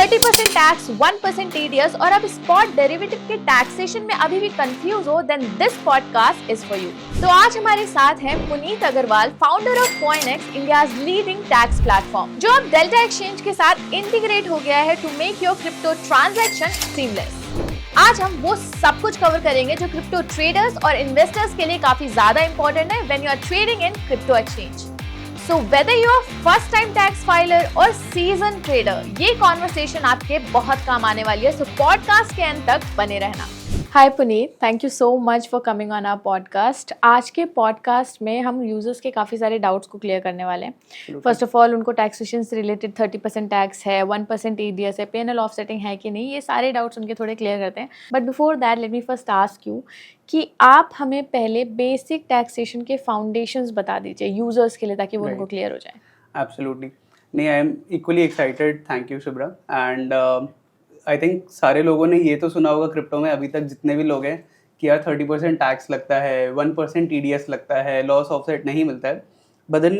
30% tax, 1% TDS और अब spot derivative के टैक्सेशन में अभी भी कंफ्यूज हो, then this podcast is for you. तो आज हमारे साथ हैं Puneet Agarwal, founder of KoinX, India's leading tax platform, जो अब डेल्टा एक्सचेंज के साथ इंटीग्रेट हो गया है to make your crypto transaction seamless. आज हम वो सब कुछ कवर करेंगे जो क्रिप्टो ट्रेडर्स और इन्वेस्टर्स के लिए काफी ज्यादा इंपॉर्टेंट है when you are trading in crypto exchange. So whether you're a first time tax filer or seasoned trader, ये कॉन्वर्सेशन आपके बहुत काम आने वाली है, so पॉडकास्ट के अंत तक बने रहना। Hi Puneet, thank you so much for coming on our podcast. आज के पॉडकास्ट में हम यूजर्स के काफ़ी सारे डाउट्स को क्लियर करने वाले हैं। फर्स्ट ऑफ ऑल, उनको टैक्सेशन से रिलेटेड 30% टैक्स है, 1% ईडीएस है, पेनल ऑफसेटिंग है कि नहीं, ये सारे डाउट्स उनके थोड़े क्लियर करते हैं। But before that let me first ask you कि आप हमें पहले बेसिक टैक्सेशन के फाउंडेशंस बता दीजिए यूजर्स के लिए, ताकि वो उनको क्लियर हो जाए। एब्सोल्युटली। नहीं, I am equally excited, thank you Shubhra. And I think सारे लोगों ने ये तो सुना होगा क्रिप्टो में अभी तक जितने भी लोग हैं कि यार 30% टैक्स लगता है, 1% टीडीएस लगता है, लॉस ऑफसेट नहीं मिलता है। बट देन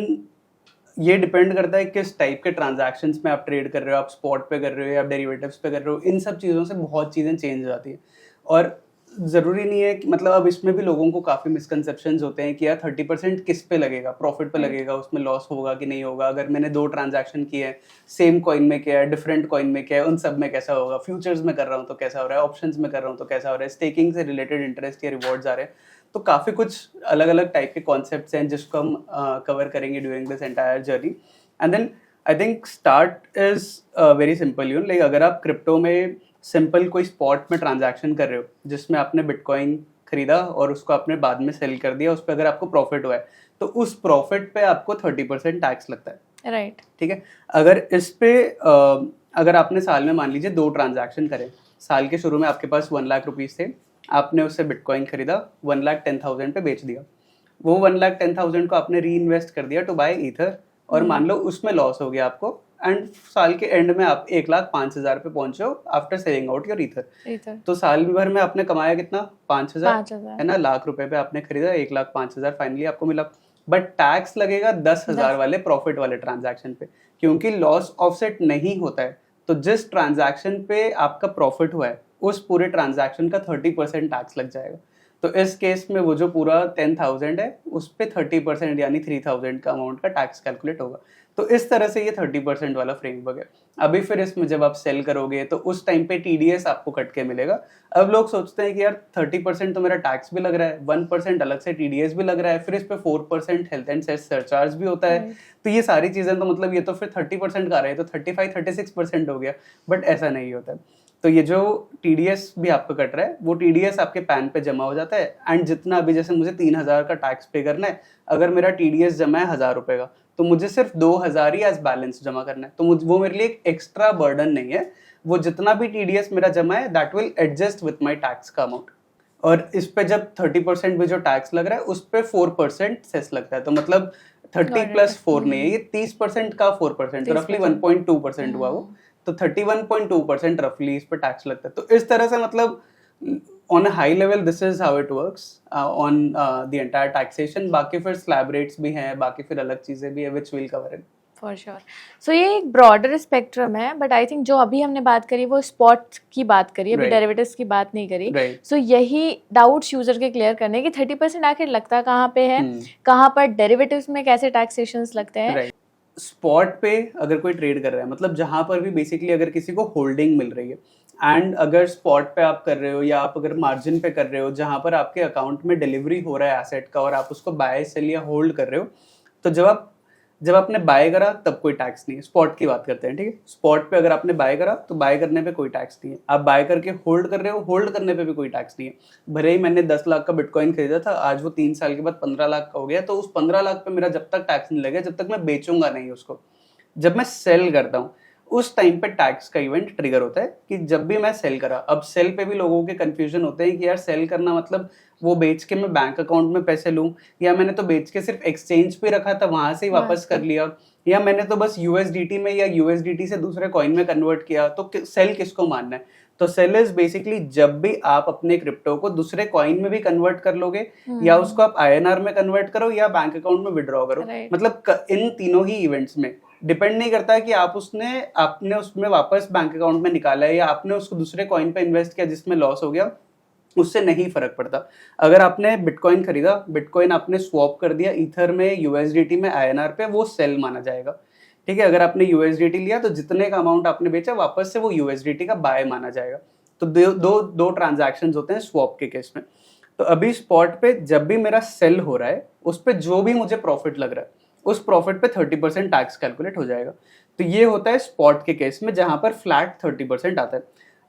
ये डिपेंड करता है किस टाइप के ट्रांजैक्शंस में आप ट्रेड कर रहे हो, आप स्पॉट पे कर रहे हो या आप डेरिवेटिव्स पे कर रहे हो। इन सब चीज़ों से बहुत चीज़ें चेंज हो जाती है और ज़रूरी नहीं है कि मतलब अब इसमें भी लोगों को काफ़ी मिसकंसेप्शंस होते हैं कि यार 30% किस पे लगेगा, प्रॉफिट पे लगेगा, उसमें लॉस होगा कि नहीं होगा, अगर मैंने 2 ट्रांजैक्शन किए हैं, सेम कॉइन में किया है, डिफरेंट कॉइन में किया है, उन सब में कैसा होगा, फ्यूचर्स में कर रहा हूँ तो कैसा हो रहा है, ऑप्शंस में कर रहा हूँ तो कैसा हो रहा है, स्टेकिंग से रिलेटेड इंटरेस्ट या रिवॉर्ड्स आ रहे हैं। तो काफ़ी कुछ अलग अलग टाइप के कॉन्सेप्ट्स हैं जिसको हम कवर करेंगे during this entire journey. And then I think start is very simple. Like अगर आप क्रिप्टो में सिंपल कोई स्पॉट में ट्रांजैक्शन कर रहे हो जिसमें आपने बिटकॉइन खरीदा और उसको आपने बाद में सेल कर दिया, उस पर अगर आपको प्रॉफिट हुआ है तो उस प्रॉफिट पे आपको 30% टैक्स लगता है। राइट, ठीक है। अगर इस पे अगर आपने साल में मान लीजिए 2 ट्रांजैक्शन करें, साल के शुरू में आपके पास 1 लाख रुपीज़ थे, आपने उससे बिटकॉइन खरीदा, 1,10,000 पे बेच दिया, वो 1,10,000 को आपने री इन्वेस्ट कर दिया टू बाय ईथर, और मान लो उसमें लॉस हो गया आपको, एंड साल के एंड में आप 1,05,000 पे पहुंचे हो after selling out your ether. तो साल भर में आपने कमाया कितना? 5,000, है ना। लाख रुपए पे आपने खरीदा, 1,05,000 फाइनली आपको मिला। बट टैक्स लगेगा 10,000 वाले प्रॉफिट वाले ट्रांजैक्शन पे, क्योंकि लॉस ऑफसेट नहीं होता है। तो जिस ट्रांजैक्शन पे आपका प्रॉफिट हुआ है उस पूरे ट्रांजैक्शन का 30% टैक्स लग जाएगा। तो इस केस में वो जो पूरा 10,000 है उस पे 30% यानी 3,000 का अमाउंट का टैक्स कैलकुलेट होगा। तो इस तरह से ये 30% वाला फ्रेमवर्क है। अभी फिर इसमें जब आप सेल करोगे तो उस टाइम पे टीडीएस आपको कट के मिलेगा। अब लोग सोचते हैं कि यार 30% तो मेरा टैक्स भी लग रहा है, 1% अलग से टीडीएस भी लग रहा है, फिर इस पे 4% हेल्थ एंड सेस सरचार्ज भी होता है। तो ये सारी चीजें तो मतलब ये तो फिर 30% का रहा है, तो 35-36% हो गया। बट ऐसा नहीं होता। तो ये जो टीडीएस भी आपको कट रहा है वो टीडीएस आपके पैन पे जमा हो जाता है। एंड जितना अभी जैसे मुझे 3,000 का टैक्स पे करना है, अगर मेरा टीडीएस जमा है 1,000 रुपए का, तो मुझे सिर्फ 2,000 ही एज बैलेंस जमा करना है। तो वो मेरे लिए एक एक्स्ट्रा बर्डन नहीं है। वो जितना भी टीडीएस मेरा जमा है that will adjust with my tax का अमाउंट। और इस पे जब 30% भी जो टैक्स लग रहा है उस पे 4% सेस लगता है। तो मतलब 30 + 4 नहीं है, ये 30% का 4%, तो रफली 1.2% हुआ वो। तो 31.2% रफली इस पर टैक्स लगता है। तो इस तरह से मतलब on a high level this is how it works on the entire taxation. बाकी फिर स्लैब रेट्स भी हैं, बाकी फिर अलग चीजें भी है which will cover it for sure. So ये एक ब्रॉडर स्पेक्ट्रम है, बट आई थिंक जो अभी हमने बात करी वो स्पॉट की बात करी, अभी डेरिवेटिव्स की बात नहीं करी। सो यही डाउट्स यूजर के क्लियर करने कि 30% आखिर लगता कहाँ पे है, कहाँ पर डेरिवेटिव्स में कैसे टैक्सेशंस लगते हैं। स्पॉट पे अगर कोई ट्रेड कर रहा है, मतलब जहां पर भी बेसिकली अगर किसी को होल्डिंग मिल रही है, एंड अगर स्पॉट पे आप कर रहे हो या आप अगर मार्जिन पे कर रहे हो जहां पर आपके अकाउंट में डिलीवरी हो रहा है एसेट का और आप उसको बाय सेल या होल्ड कर रहे हो, तो जब आपने बाय करा तब कोई टैक्स नहीं है। स्पॉट की बात करते हैं, ठीक है। स्पॉट पे अगर आपने बाय करा तो बाय करने पे कोई टैक्स नहीं है। आप बाय करके होल्ड कर रहे हो, होल्ड करने पे भी कोई टैक्स नहीं है। भले ही मैंने 10 लाख का बिटकॉइन खरीदा था, आज वो 3 साल के बाद 15 लाख का हो गया, तो उस 15 लाख पे मेरा जब तक टैक्स नहीं लगेगा जब तक मैं बेचूंगा नहीं उसको। जब मैं सेल करता हूँ उस टाइम पे टैक्स का इवेंट ट्रिगर होता है कि जब भी मैं सेल करा। अब सेल पे भी लोगों के कंफ्यूजन होते हैं कि यार सेल करना मतलब वो बेच के मैं बैंक अकाउंट में पैसे लूं, या मैंने तो बेच के सिर्फ एक्सचेंज पे रखा था वहां से ही वापस कर लिया, या मैंने तो बस यूएसडीटी में या यूएसडीटी से दूसरे कॉइन में कन्वर्ट किया। तो सेल किसको मानना है? तो सेल इज बेसिकली जब भी आप अपने क्रिप्टो को दूसरे कॉइन में भी कन्वर्ट कर लोगे, या उसको आप आईएनआर में कन्वर्ट करो या बैंक अकाउंट में विड्रॉ करो, मतलब इन तीनों ही इवेंट्स में डिपेंड नहीं करता है कि आपने उसमें वापस बैंक अकाउंट में निकाला है या आपने उसको दूसरे कॉइन पे इन्वेस्ट किया जिसमें लॉस हो गया, उससे नहीं फर्क पड़ता। अगर आपने बिटकॉइन खरीदा, बिटकॉइन आपने स्वैप कर दिया ईथर में, यूएसडीटी में, आईएनआर पे, वो सेल माना जाएगा। ठीक है, अगर आपने यूएसडीटी लिया तो जितने का अमाउंट आपने बेचा वापस से वो यूएसडीटी का बाय माना जाएगा। तो दो ट्रांजैक्शंस होते हैं स्वैप के केस में। तो अभी स्पॉट पे जब भी मेरा सेल हो रहा है उस पे जो भी मुझे प्रॉफिट लग रहा है उस प्रॉफिट पे 30% टैक्स कैलकुलेट हो जाएगा। तो ये होता है स्पॉट के केस में जहां पर फ्लैट 30% आता है।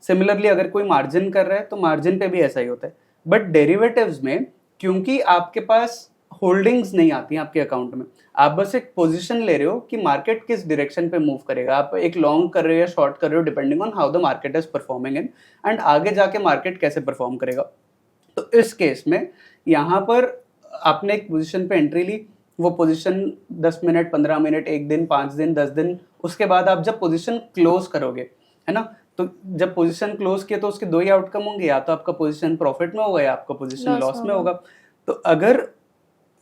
सिमिलरली अगर कोई मार्जिन कर रहा है तो मार्जिन पे भी ऐसा ही होता है। बट डेरिवेटिव्स में क्योंकि आपके पास होल्डिंग्स नहीं आती हैं आपके अकाउंट में, आप बस एक पोजीशन ले रहे हो कि मार्केट किस डायरेक्शन पे मूव करेगा, आप एक लॉन्ग कर रहे हो या शॉर्ट कर रहे हो depending on how the market is performing in, and आगे जाके मार्केट कैसे परफॉर्म करेगा। तो इस केस में यहाँ पर आपने एक पोजीशन पे एंट्री ली, वो पोजीशन 10 मिनट, 15 मिनट, 1 दिन, 5 दिन, 10 दिन, उसके बाद आप जब पोजीशन क्लोज करोगे, है ना, तो जब पोजीशन क्लोज किया तो उसके दो ही आउटकम होंगे, या तो आपका पोजीशन प्रॉफिट में होगा या आपका पोजीशन लॉस में होगा। तो अगर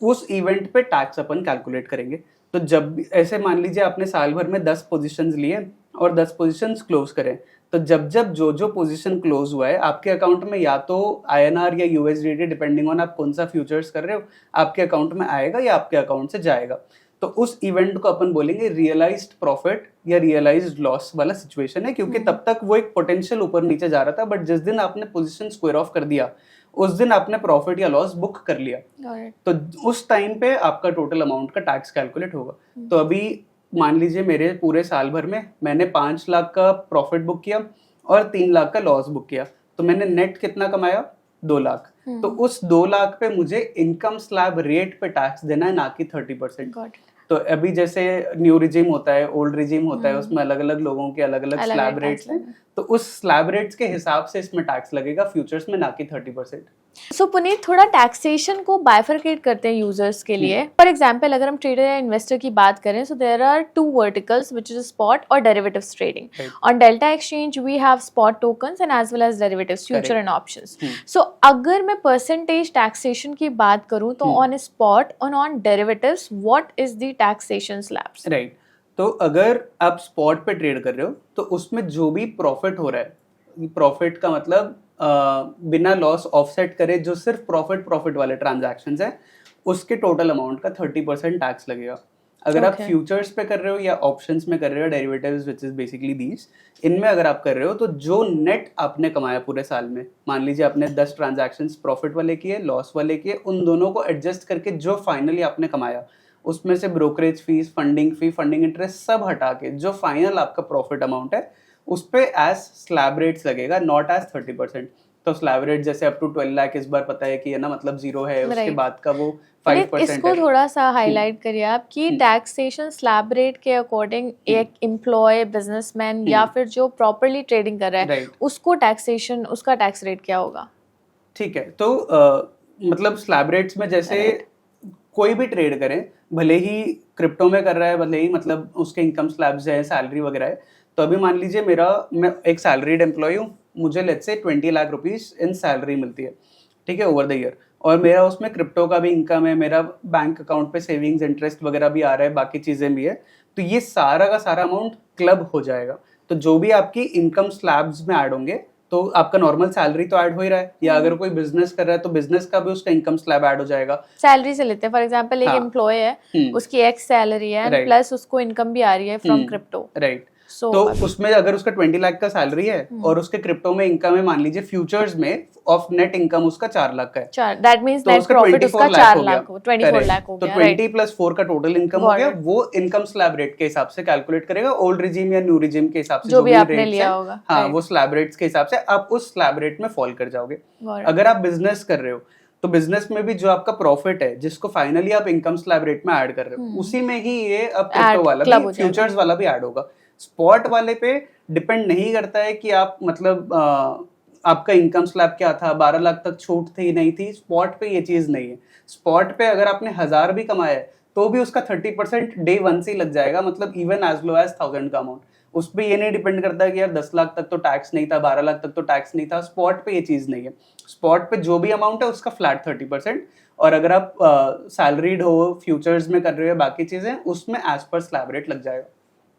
उस इवेंट पे टैक्स अपन कैलकुलेट करेंगे, तो जब भी ऐसे मान लीजिए आपने साल भर में 10 पोजीशंस लिए और 10 पोजीशंस क्लोज करें, तो जब जो पोजीशन क्लोज हुआ है आपके अकाउंट में या तो आईएनआर या यूएसडीटी डिपेंडिंग ऑन आप कौन सा फ्यूचर्स कर रहे हो आपके अकाउंट में आएगा या आपके अकाउंट से जाएगा। तो उस इवेंट को अपन बोलेंगे रियलाइज्ड प्रॉफिट या रियलाइज्ड लॉस वाला सिचुएशन है, क्योंकि तब तक वो एक पोटेंशियल ऊपर नीचे जा रहा था, बट जिस दिन आपने पोजीशन स्क्वायर ऑफ कर दिया उस दिन आपने प्रॉफिट या लॉस बुक कर लिया। तो उस टाइम पे आपका टोटल अमाउंट का टैक्स कैलकुलेट होगा। तो अभी मान लीजिए मेरे पूरे साल भर में मैंने 5 लाख का प्रॉफिट बुक किया और 3 लाख का लॉस बुक किया, तो मैंने नेट कितना कमाया? 2 लाख। तो उस 2 लाख पे मुझे इनकम स्लैब रेट पे टैक्स देना है, ना कि 30%। तो अभी जैसे न्यू रिजीम होता है, ओल्ड रिजीम होता है, उसमें अलग अलग लोगों के अलग अलग स्लैब रेट्स हैं, तो उस स्लैब रेट्स के हिसाब से इसमें टैक्स लगेगा फ्यूचर्स में, ना कि 30%। सो पुनीत, थोड़ा टैक्सेशन को बाइफरकेट करते हैं यूजर्स के लिए। फॉर एग्जांपल अगर हम ट्रेडर या इन्वेस्टर की बात करें, so there are 2 verticals which is spot और derivatives trading. On Delta exchange we have spot tokens and as well as derivatives, future and options. So अगर मैं परसेंटेज टैक्सेशन की बात करूं तो ऑन स्पॉट और on derivatives what is the taxation slabs? Right, तो अगर आप स्पॉट पे ट्रेड कर रहे हो तो उसमें जो भी प्रॉफिट हो रहा है, प्रॉफिट का मतलब बिना लॉस ऑफसेट करे जो सिर्फ प्रॉफिट वाले ट्रांजैक्शंस हैं उसके टोटल अमाउंट का 30% टैक्स लगेगा। अगर आप फ्यूचर्स पे कर रहे हो या ऑप्शंस में कर रहे हो, derivatives which is basically these, इनमें अगर आप कर रहे हो तो जो नेट आपने कमाया पूरे साल में, मान लीजिए आपने 10 ट्रांजैक्शंस प्रॉफिट वाले किए, लॉस वाले किए, उन दोनों को एडजस्ट करके जो फाइनली आपने कमाया उसमें से ब्रोकरेज फीस, फंडिंग फी, फंडिंग इंटरेस्ट सब हटा के जो फाइनल आपका प्रॉफिट अमाउंट है उस पे एज स्लैब रेट्स लगेगा, नॉट एज 30%। तो स्लैब रेट जैसे अप टू 12 लाख इस बार पता है कि है ना, मतलब 0 है, उसके बाद का वो 5% इसको थोड़ा सा हाईलाइट करिए आप कि टैक्सेशन स्लैब रेट के अकॉर्डिंग एक एम्प्लॉय, बिजनेसमैन या फिर जो प्रॉपर्ली ट्रेडिंग कर रहा है उसको टैक्सेशन, उसका टैक्स रेट क्या होगा? ठीक है, तो मतलब स्लैब रेट्स में जैसे कोई भी ट्रेड करें, भले ही क्रिप्टो में कर रहा है, भले ही मतलब उसके इनकम स्लैब्स है, सैलरी वगैरह है, तो अभी मान लीजिए मैं एक सैलरीड एम्प्लॉय हूँ, मुझे let's say 20 lakh rupees in salary मिलती है, ठीक है, ओवर द ईयर, और मेरा उसमें क्रिप्टो का भी इनकम है, मेरा बैंक अकाउंट पे सेविंग्स, इंटरेस्ट वगैरह भी आ रहा है, बाकी चीज़ें भी है, तो ये सारा का सारा अमाउंट क्लब हो जाएगा। तो जो भी आपकी इनकम स्लैब्स में ऐड होंगे, तो आपका नॉर्मल सैलरी तो ऐड हो ही रहा है, या अगर कोई बिजनेस कर रहा है तो बिजनेस का भी उसका इनकम स्लैब ऐड हो जाएगा। सैलरी से लेते हैं, फॉर एग्जांपल एक एम्प्लॉय है, उसकी एक्स सैलरी है, प्लस उसको इनकम भी आ रही है फ्रॉम क्रिप्टो, राइट। तो उसमें अगर उसका 20 लाख का सैलरी है और उसके क्रिप्टो में इनकम है, मान लीजिए फ्यूचर्स में ऑफ नेट इनकम उसका 4 लाख का है, दैट मींस नेट प्रॉफिट उसका 4 लाख, 24 लाख हो गया, तो 20 प्लस 4 का टोटल इनकम हो गया। वो इनकम स्लैब रेट के हिसाब से कैलकुलेट करेगा, ओल्ड रिजीम या न्यू रिजीम के हिसाब से जो भी आपने लिया होगा, हाँ, वो स्लैब रेट्स के हिसाब से आप उस स्लैब रेट में फॉल कर जाओगे। अगर आप बिजनेस कर रहे हो तो बिजनेस में भी जो आपका प्रॉफिट है, जिसको फाइनली आप इनकम स्लैब रेट में ऐड कर रहे हो, उसी में ही ये अब क्रिप्टो वाला भी, फ्यूचर्स वाला भी ऐड होगा। स्पॉट वाले पे डिपेंड नहीं करता है कि आप मतलब आपका इनकम स्लैब क्या था, 12 लाख तक छूट थी नहीं थी, स्पॉट पे ये चीज नहीं है। स्पॉट पे अगर आपने 1000 भी कमाया है तो भी उसका 30% डे 1 से ही लग जाएगा, मतलब इवन एज लो एज 1000 का अमाउंट। उस पर ये नहीं डिपेंड करता है कि यार 10 लाख तक तो टैक्स नहीं था, 12 लाख तक तो टैक्स नहीं था, स्पॉट पे ये चीज नहीं है। स्पॉट पे जो भी अमाउंट है उसका फ्लैट 30%, और अगर आप सैलरीड हो, फ्यूचर्स में कर रहे हो, बाकी चीजें, उसमें एज पर स्लैब रेट लग जाएगा।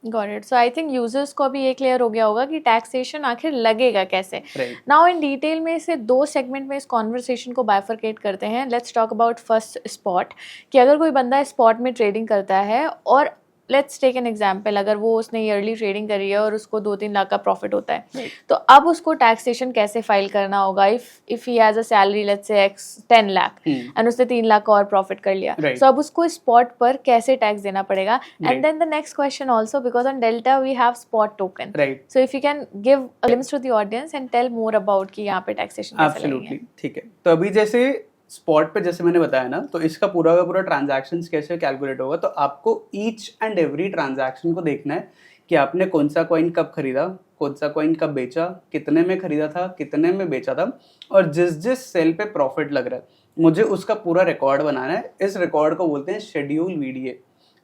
Got it. So I think users को अभी ये क्लियर हो गया होगा कि टैक्सेशन आखिर लगेगा कैसे। राइट। नाउ इन डिटेल में इसे दो सेगमेंट में इस कॉन्वर्सेशन को बाइफरकेट करते हैं। Let's talk about first spot, कि अगर कोई बंदा स्पॉट में ट्रेडिंग करता है और लेट्स टेक एन एग्जाम्पल, अगर वो उसने ईयरली ट्रेडिंग करी है और उसको 2-3 लाख का प्रॉफिट होता है, Right. तो अब उसको टैक्सेशन कैसे फाइल करना होगा if he has a salary let's say 10 lakh and उसने 3 लाख का और प्रॉफिट कर लिया, Right. सो अब उसको स्पॉट पर कैसे टैक्स देना पड़ेगा? And Right. Then the next question also, because on Delta we have spot token, right. So if you can give a glimpse to the audience and tell more about कि यहाँ पे taxation कैसे लगेंगे। Absolutely, ठीक है। तो अभी जैसे स्पॉट पे जैसे मैंने बताया ना, तो इसका पूरा का पूरा ट्रांजैक्शंस कैसे कैलकुलेट होगा, तो आपको ईच एंड एवरी ट्रांजैक्शन को देखना है कि आपने कौन सा कॉइन कब खरीदा, कौन सा कॉइन कब बेचा, कितने में खरीदा था, कितने में बेचा था, और जिस जिस सेल पे प्रॉफिट लग रहा है मुझे उसका पूरा रिकॉर्ड बनाना है। इस रिकॉर्ड को बोलते हैं शेड्यूल वीडीए।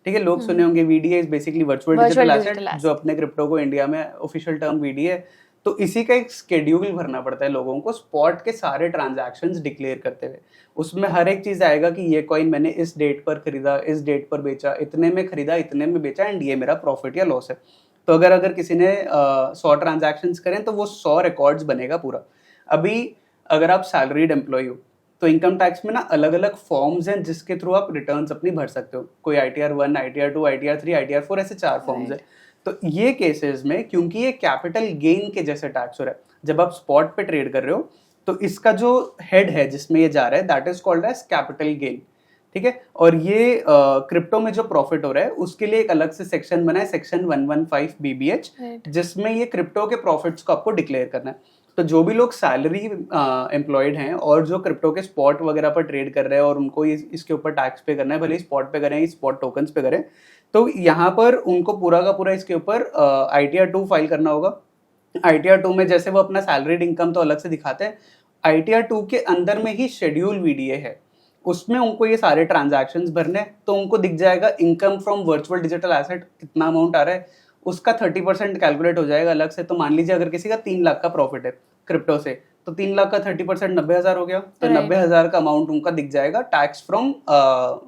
ठीक है, लोग सुने होंगे VDA is basically virtual digital asset, जो अपने क्रिप्टो को इंडिया में ऑफिशियल टर्म वीडीए है। तो इसी का एक शेड्यूल भरना पड़ता है लोगों को स्पॉट के सारे ट्रांजैक्शंस डिक्लेयर करते हुए। उसमें हर एक चीज आएगा कि ये कॉइन मैंने इस डेट पर खरीदा, इस डेट पर बेचा, इतने में खरीदा, इतने में बेचा, एंड ये मेरा प्रॉफिट या लॉस है। तो अगर किसी ने 100 ट्रांजैक्शंस करें तो वो 100 रिकॉर्ड्स बनेगा पूरा। अभी अगर आप सैलरीड एम्प्लॉय हो तो इनकम टैक्स में ना अलग अलग फॉर्म्स हैं जिसके थ्रू आप रिटर्न्स अपनी भर सकते हो। कोई ITR 1, ITR 2, ITR 3, ITR 4, ऐसे 4 फॉर्म्स है। तो ये केसेस में क्योंकि ये कैपिटल गेन के जैसे टैक्स हो रहा है, जब आप स्पॉट पे ट्रेड कर रहे हो तो इसका जो हेड है जिसमें ये जा रहा है that is called as capital gain. ठीक है, और ये क्रिप्टो में जो प्रॉफिट हो रहा है उसके लिए एक अलग से सेक्शन बना है, सेक्शन 115 BBH, जिसमें ये क्रिप्टो के प्रॉफिट्स को आपको डिक्लेयर करना है। तो जो भी लोग सैलरी एम्प्लॉयड हैं और जो क्रिप्टो के स्पॉट वगैरह पर ट्रेड कर रहे हैं और उनको इसके ऊपर टैक्स पे करना है, भले ही स्पॉट पे करें, स्पॉट टोकन्स पे करें, तो यहाँ पर उनको पूरा का पूरा इसके ऊपर ITR 2 फाइल करना होगा। ITR 2 में जैसे वो अपना सैलरीड इनकम तो अलग से दिखाते हैं, ITR 2 के अंदर में ही शेड्यूल वीडीए है, उसमें उनको ये सारे ट्रांजैक्शंस भरने, तो उनको दिख जाएगा income from virtual digital asset कितना अमाउंट आ रहा है, उसका 30% कैलकुलेट हो जाएगा अलग से। तो मान लीजिए अगर किसी का 3 लाख का प्रॉफिट है क्रिप्टो से, तो 3 लाख का 30% 90,000 हो गया, तो 90,000 का अमाउंट उनका दिख जाएगा tax from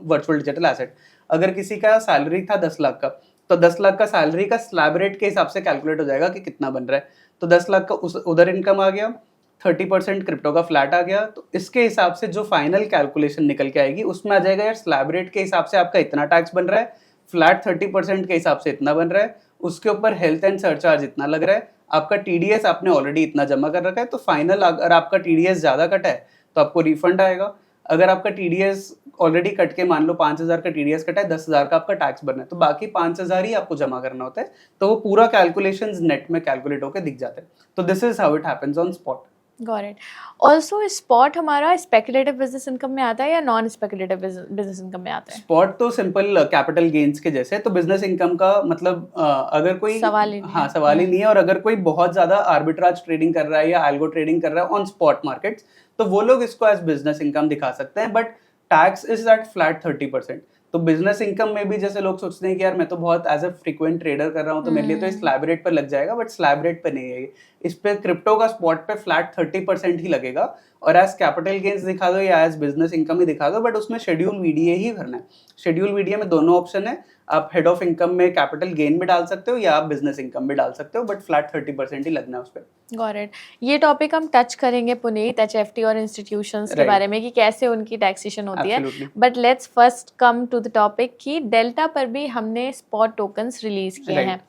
virtual digital asset. अगर किसी का सैलरी था 10 लाख का, तो 10 लाख का सैलरी का स्लैब रेट के हिसाब से कैलकुलेट हो जाएगा कि कितना बन रहा है। तो 10 लाख का उधर इनकम आ गया, 30% क्रिप्टो का फ्लैट आ गया, तो इसके हिसाब से जो फाइनल कैलकुलेशन निकल के आएगी उसमें आ जाएगा यार स्लैब रेट के हिसाब से आपका इतना टैक्स बन रहा है, फ्लैट 30% के हिसाब से इतना बन रहा है, उसके ऊपर हेल्थ एंड सरचार्ज इतना लग रहा है, आपका TDS आपने ऑलरेडी इतना जमा कर रखा है। तो फाइनल अगर आपका TDS ज्यादा कटा है तो आपको रिफंड आएगा। अगर आपका TDS ऑलरेडी कट के मान लो 5,000 का TDS कटा है, 10,000 का आपका टैक्स भरना है, तो बाकी 5,000 ही आपको जमा करना होता है। तो वो पूरा कैलकुलेशंस नेट में कैलकुलेट होकर दिख जाते हैं। तो this is how it happens on spot. Got it. Also spot हमारा स्पेकुलेटिव बिजनेस इनकम में आता है या नॉन स्पेकुलेटिव बिजनेस इनकम में आता है? स्पॉट तो सिंपल कैपिटल गेन्स के जैसे, तो बिजनेस इनकम का मतलब अगर कोई सवाल ही नहीं हाँ सवाल ही नहीं है। और अगर कोई बहुत ज्यादा आर्बिट्राज ट्रेडिंग कर रहा है या एल्गो ट्रेडिंग कर रहा है ऑन स्पॉट मार्केट्स, तो वो लोग इसको एज बिजनेस इनकम दिखा सकते हैं, but tax is at flat 30%। तो बिजनेस इनकम में भी जैसे लोग सोचते हैं कि यार मैं तो बहुत एज अ फ्रीक्वेंट ट्रेडर कर रहा हूँ तो मेरे लिए तो इस स्लैब रेट पर लग जाएगा, बट स्लैब रेट पे नहीं है। इस पे क्रिप्टो का स्पॉट पे फ्लैट 30% ही लगेगा, और एज कैपिटल गेन्स दिखा दो या एज बिजनेस इनकम ही दिखा दो, बट उसमें शेड्यूल वीडीए ही भरना है। शेड्यूल वीडीए में दोनों ऑप्शन है, आप हेड ऑफ इनकम में कैपिटल गेन भी डाल सकते हो या आप बिजनेस इनकम भी डाल सकते हो, बट फ्लैट 30% ही लगना है उस पर। Got it. ये टॉपिक हम टच करेंगे पुनीत HFT और इंस्टीट्यूशंस के बारे में कि कैसे उनकी टैक्सेशन होती है, but let's first come to the topic कि डेल्टा पर भी हमने स्पॉट टोकन्स रिलीज किए हैं।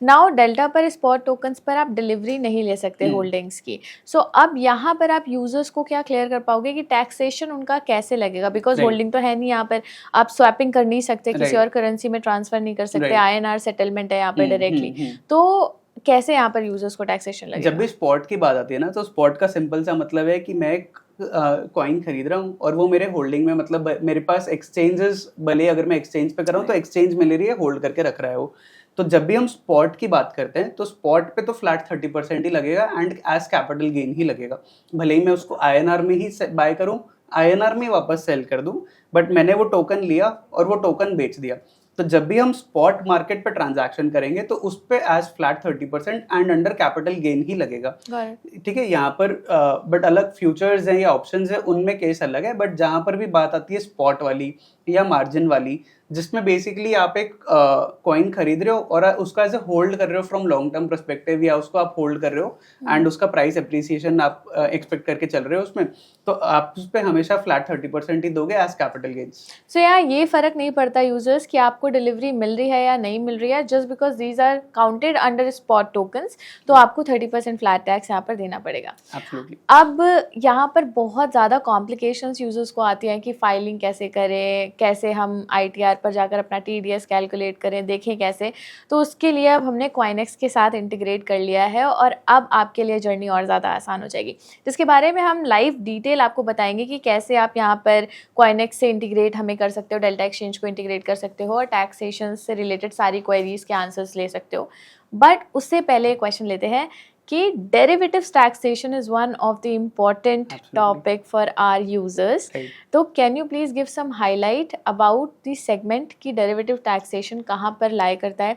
नाउ डेल्टा पर स्पॉट टोकन्स पर आप डिलीवरी नहीं ले सकते होल्डिंग्स की, सो अब यहाँ पर आप यूजर्स को क्या क्लियर कर पाओगे कि टैक्सेशन उनका कैसे लगेगा? बिकॉज होल्डिंग तो है नहीं यहाँ पर, आप स्वैपिंग कर नहीं सकते, किसी और करेंसी में ट्रांसफर नहीं कर सकते, INR सेटल है यहाँ पर डायरेक्टली, तो कैसे यहाँ पर यूजर्स को टैक्सेशन लगेगा? जब भी स्पॉट की बात आती है ना, तो स्पॉट का सिंपल सा मतलब है कि मैं एक कॉइन खरीद रहा हूँ और वो मेरे होल्डिंग में, मतलब मेरे पास एक्सचेंजेस, भले अगर मैं एक्सचेंज पे कर रहा हूँ तो एक्सचेंज में ले रही है, होल्ड करके रख रहा है वो। तो जब भी हम स्पॉट की बात करते हैं तो स्पॉट पे तो फ्लैट 30% ही लगेगा एंड एज कैपिटल गेन ही लगेगा। भले ही मैं उसको INR में ही बाय करूँ, INR में वापस सेल कर दूँ, बट मैंने वो टोकन लिया और वो टोकन बेच दिया। तो जब भी हम स्पॉट मार्केट पे ट्रांजैक्शन करेंगे तो उस पे as flat 30% and under capital gain ही लगेगा। ठीक है, यहाँ पर बट अलग फ्यूचर्स हैं या ऑप्शंस हैं, उनमें केस अलग है। बट जहाँ पर भी बात आती है स्पॉट वाली या मार्जिन वाली, जिसमें बेसिकली आप एक कॉइन खरीद रहे हो और उसका एज ए होल्ड कर रहे हो फ्रॉम लॉन्ग टर्म पर्सपेक्टिव, या उसको आप होल्ड कर रहे हो एंड उसका प्राइस एप्रिसिएशन आप एक्सपेक्ट करके चल रहे हो उसमें, तो आप उस पर हमेशा फ्लैट 30% ही दोगे एज कैपिटल गेन्स। सो यहाँ ये फर्क नहीं पड़ता यूजर्स कि आपको डिलीवरी मिल रही है या नहीं मिल रही है, just because these are counted under spot tokens, तो आपको 30% फ्लैट टैक्स यहाँ पर देना पड़ेगा। Absolutely. अब यहाँ पर बहुत ज़्यादा कॉम्प्लिकेशंस यूजर्स को आती हैं कि फाइलिंग कैसे करें, कैसे हम ITR पर जाकर अपना TDS कैलकुलेट करें, देखें कैसे। तो उसके लिए अब हमने Coinex के साथ इंटीग्रेट कर लिया है और अब आपके लिए जर्नी और ज़्यादा आसान हो जाएगी, जिसके बारे में हम लाइव डिटेल आपको बताएंगे कि कैसे आप यहाँ पर Coinex से इंटीग्रेट हमें कर सकते हो, डेल्टा एक्सचेंज को इंटीग्रेट कर सकते हो और टैक्सेशन से रिलेटेड सारी क्वेरीज के आंसर्स ले सकते हो। बट उससे पहले क्वेश्चन लेते हैं कि derivatives taxation is one of the important topic for our users. तो can you please give some highlight about the segment की डेरिवेटिव टैक्सेशन कहाँ पर लाई करता है?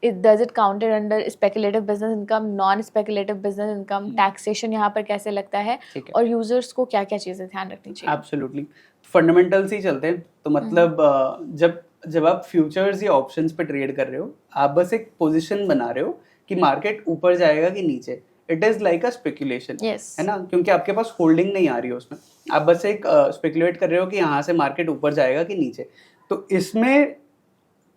Does it counted under speculative business income, non speculative business income, taxation यहाँ पर कैसे लगता है और यूजर्स को क्या क्या चीज़ें ध्यान रखनी चाहिए? एब्सोल्युटली, फंडामेंटल्स ही चलते हैं। तो मतलब जब आप फ्यूचर्स या ऑप्शंस पे ट्रेड कर रहे हो, आप बस एक पोजीशन बना रहे हो कि मार्केट ऊपर जाएगा कि नीचे। It is like a speculation, है ना, क्योंकि आपके पास होल्डिंग नहीं आ रही है उसमें, आप बस एक स्पेकुलेट कर रहे हो कि यहाँ से मार्केट ऊपर जाएगा कि नीचे। तो इसमें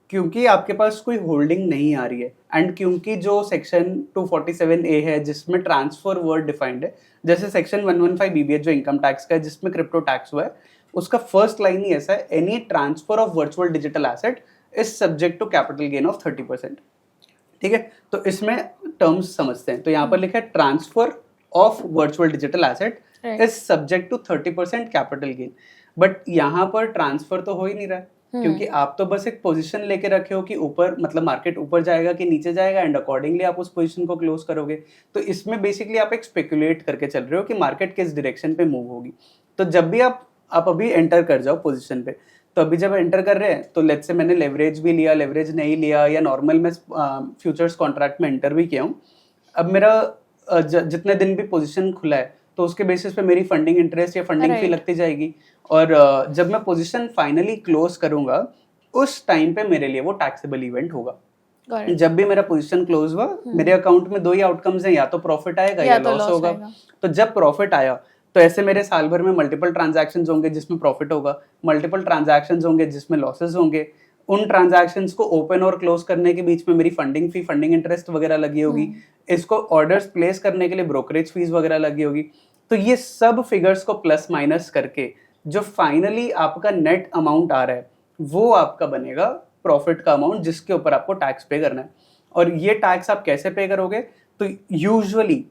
क्योंकि आपके पास कोई होल्डिंग नहीं आ रही है एंड क्योंकि जो सेक्शन 247A है जिसमें ट्रांसफर वर्ड डिफाइंड है, जैसे सेक्शन 115 BBH जो इनकम टैक्स का है जिसमें क्रिप्टो टैक्स हुआ है, उसका फर्स्ट लाइन ही ऐसा है, any transfer of virtual digital asset is subject to capital gain of 30%। ठीक है, तो इसमें टर्म्स समझते हैं। तो यहाँ पर लिखा है transfer of virtual digital asset is subject to 30% capital gain. But यहाँ पर ट्रांसफर तो हो ही नहीं रहा है, क्योंकि आप तो बस एक पोजीशन लेके रखे हो कि ऊपर मतलब मार्केट ऊपर जाएगा कि नीचे जाएगा एंड अकॉर्डिंगली आप उस पोजीशन को क्लोज करोगे। तो इसमें बेसिकली आप एक स्पेकुलेट करके चल रहे हो कि मार्केट किस डायरेक्शन पे मूव होगी। तो जब भी आप अभी एंटर कर जाओ पोजीशन पे, तो अभी जब एंटर कर रहे हैं तो लेट्स से मैंने लेवरेज भी लिया, लेवरेज नहीं लिया, या नॉर्मल में फ्यूचर्स कॉन्ट्रैक्ट में एंटर भी किया हूँ, अब मेरा जितने दिन भी पोजीशन खुला है तो उसके बेसिस पे मेरी फंडिंग इंटरेस्ट या फंडिंग फी लगती जाएगी। और जब मैं पोजीशन फाइनली क्लोज करूंगा उस टाइम पे मेरे लिए वो टैक्सेबल इवेंट होगा। जब भी मेरा पोजीशन क्लोज हुआ, मेरे अकाउंट में दो ही आउटकम्स हैं, या तो प्रॉफिट आएगा या लॉस होगा। तो जब प्रॉफिट आया तो ऐसे मेरे साल भर में मल्टीपल ट्रांजैक्शंस होंगे जिसमें प्रॉफिट होगा, मल्टीपल ट्रांजैक्शंस होंगे जिसमें लॉसेस होंगे। उन ट्रांजैक्शंस को ओपन और क्लोज करने के बीच में मेरी फंडिंग फी, फंडिंग इंटरेस्ट वगैरह लगी होगी, इसको ऑर्डर्स प्लेस करने के लिए ब्रोकरेज फीस वगैरह लगी होगी। तो ये सब फिगर्स को प्लस माइनस करके जो फाइनली आपका नेट अमाउंट आ रहा है वो आपका बनेगा प्रॉफिट का अमाउंट, जिसके ऊपर आपको टैक्स पे करना है। और ये टैक्स आप कैसे पे करोगे? तो यूजुअली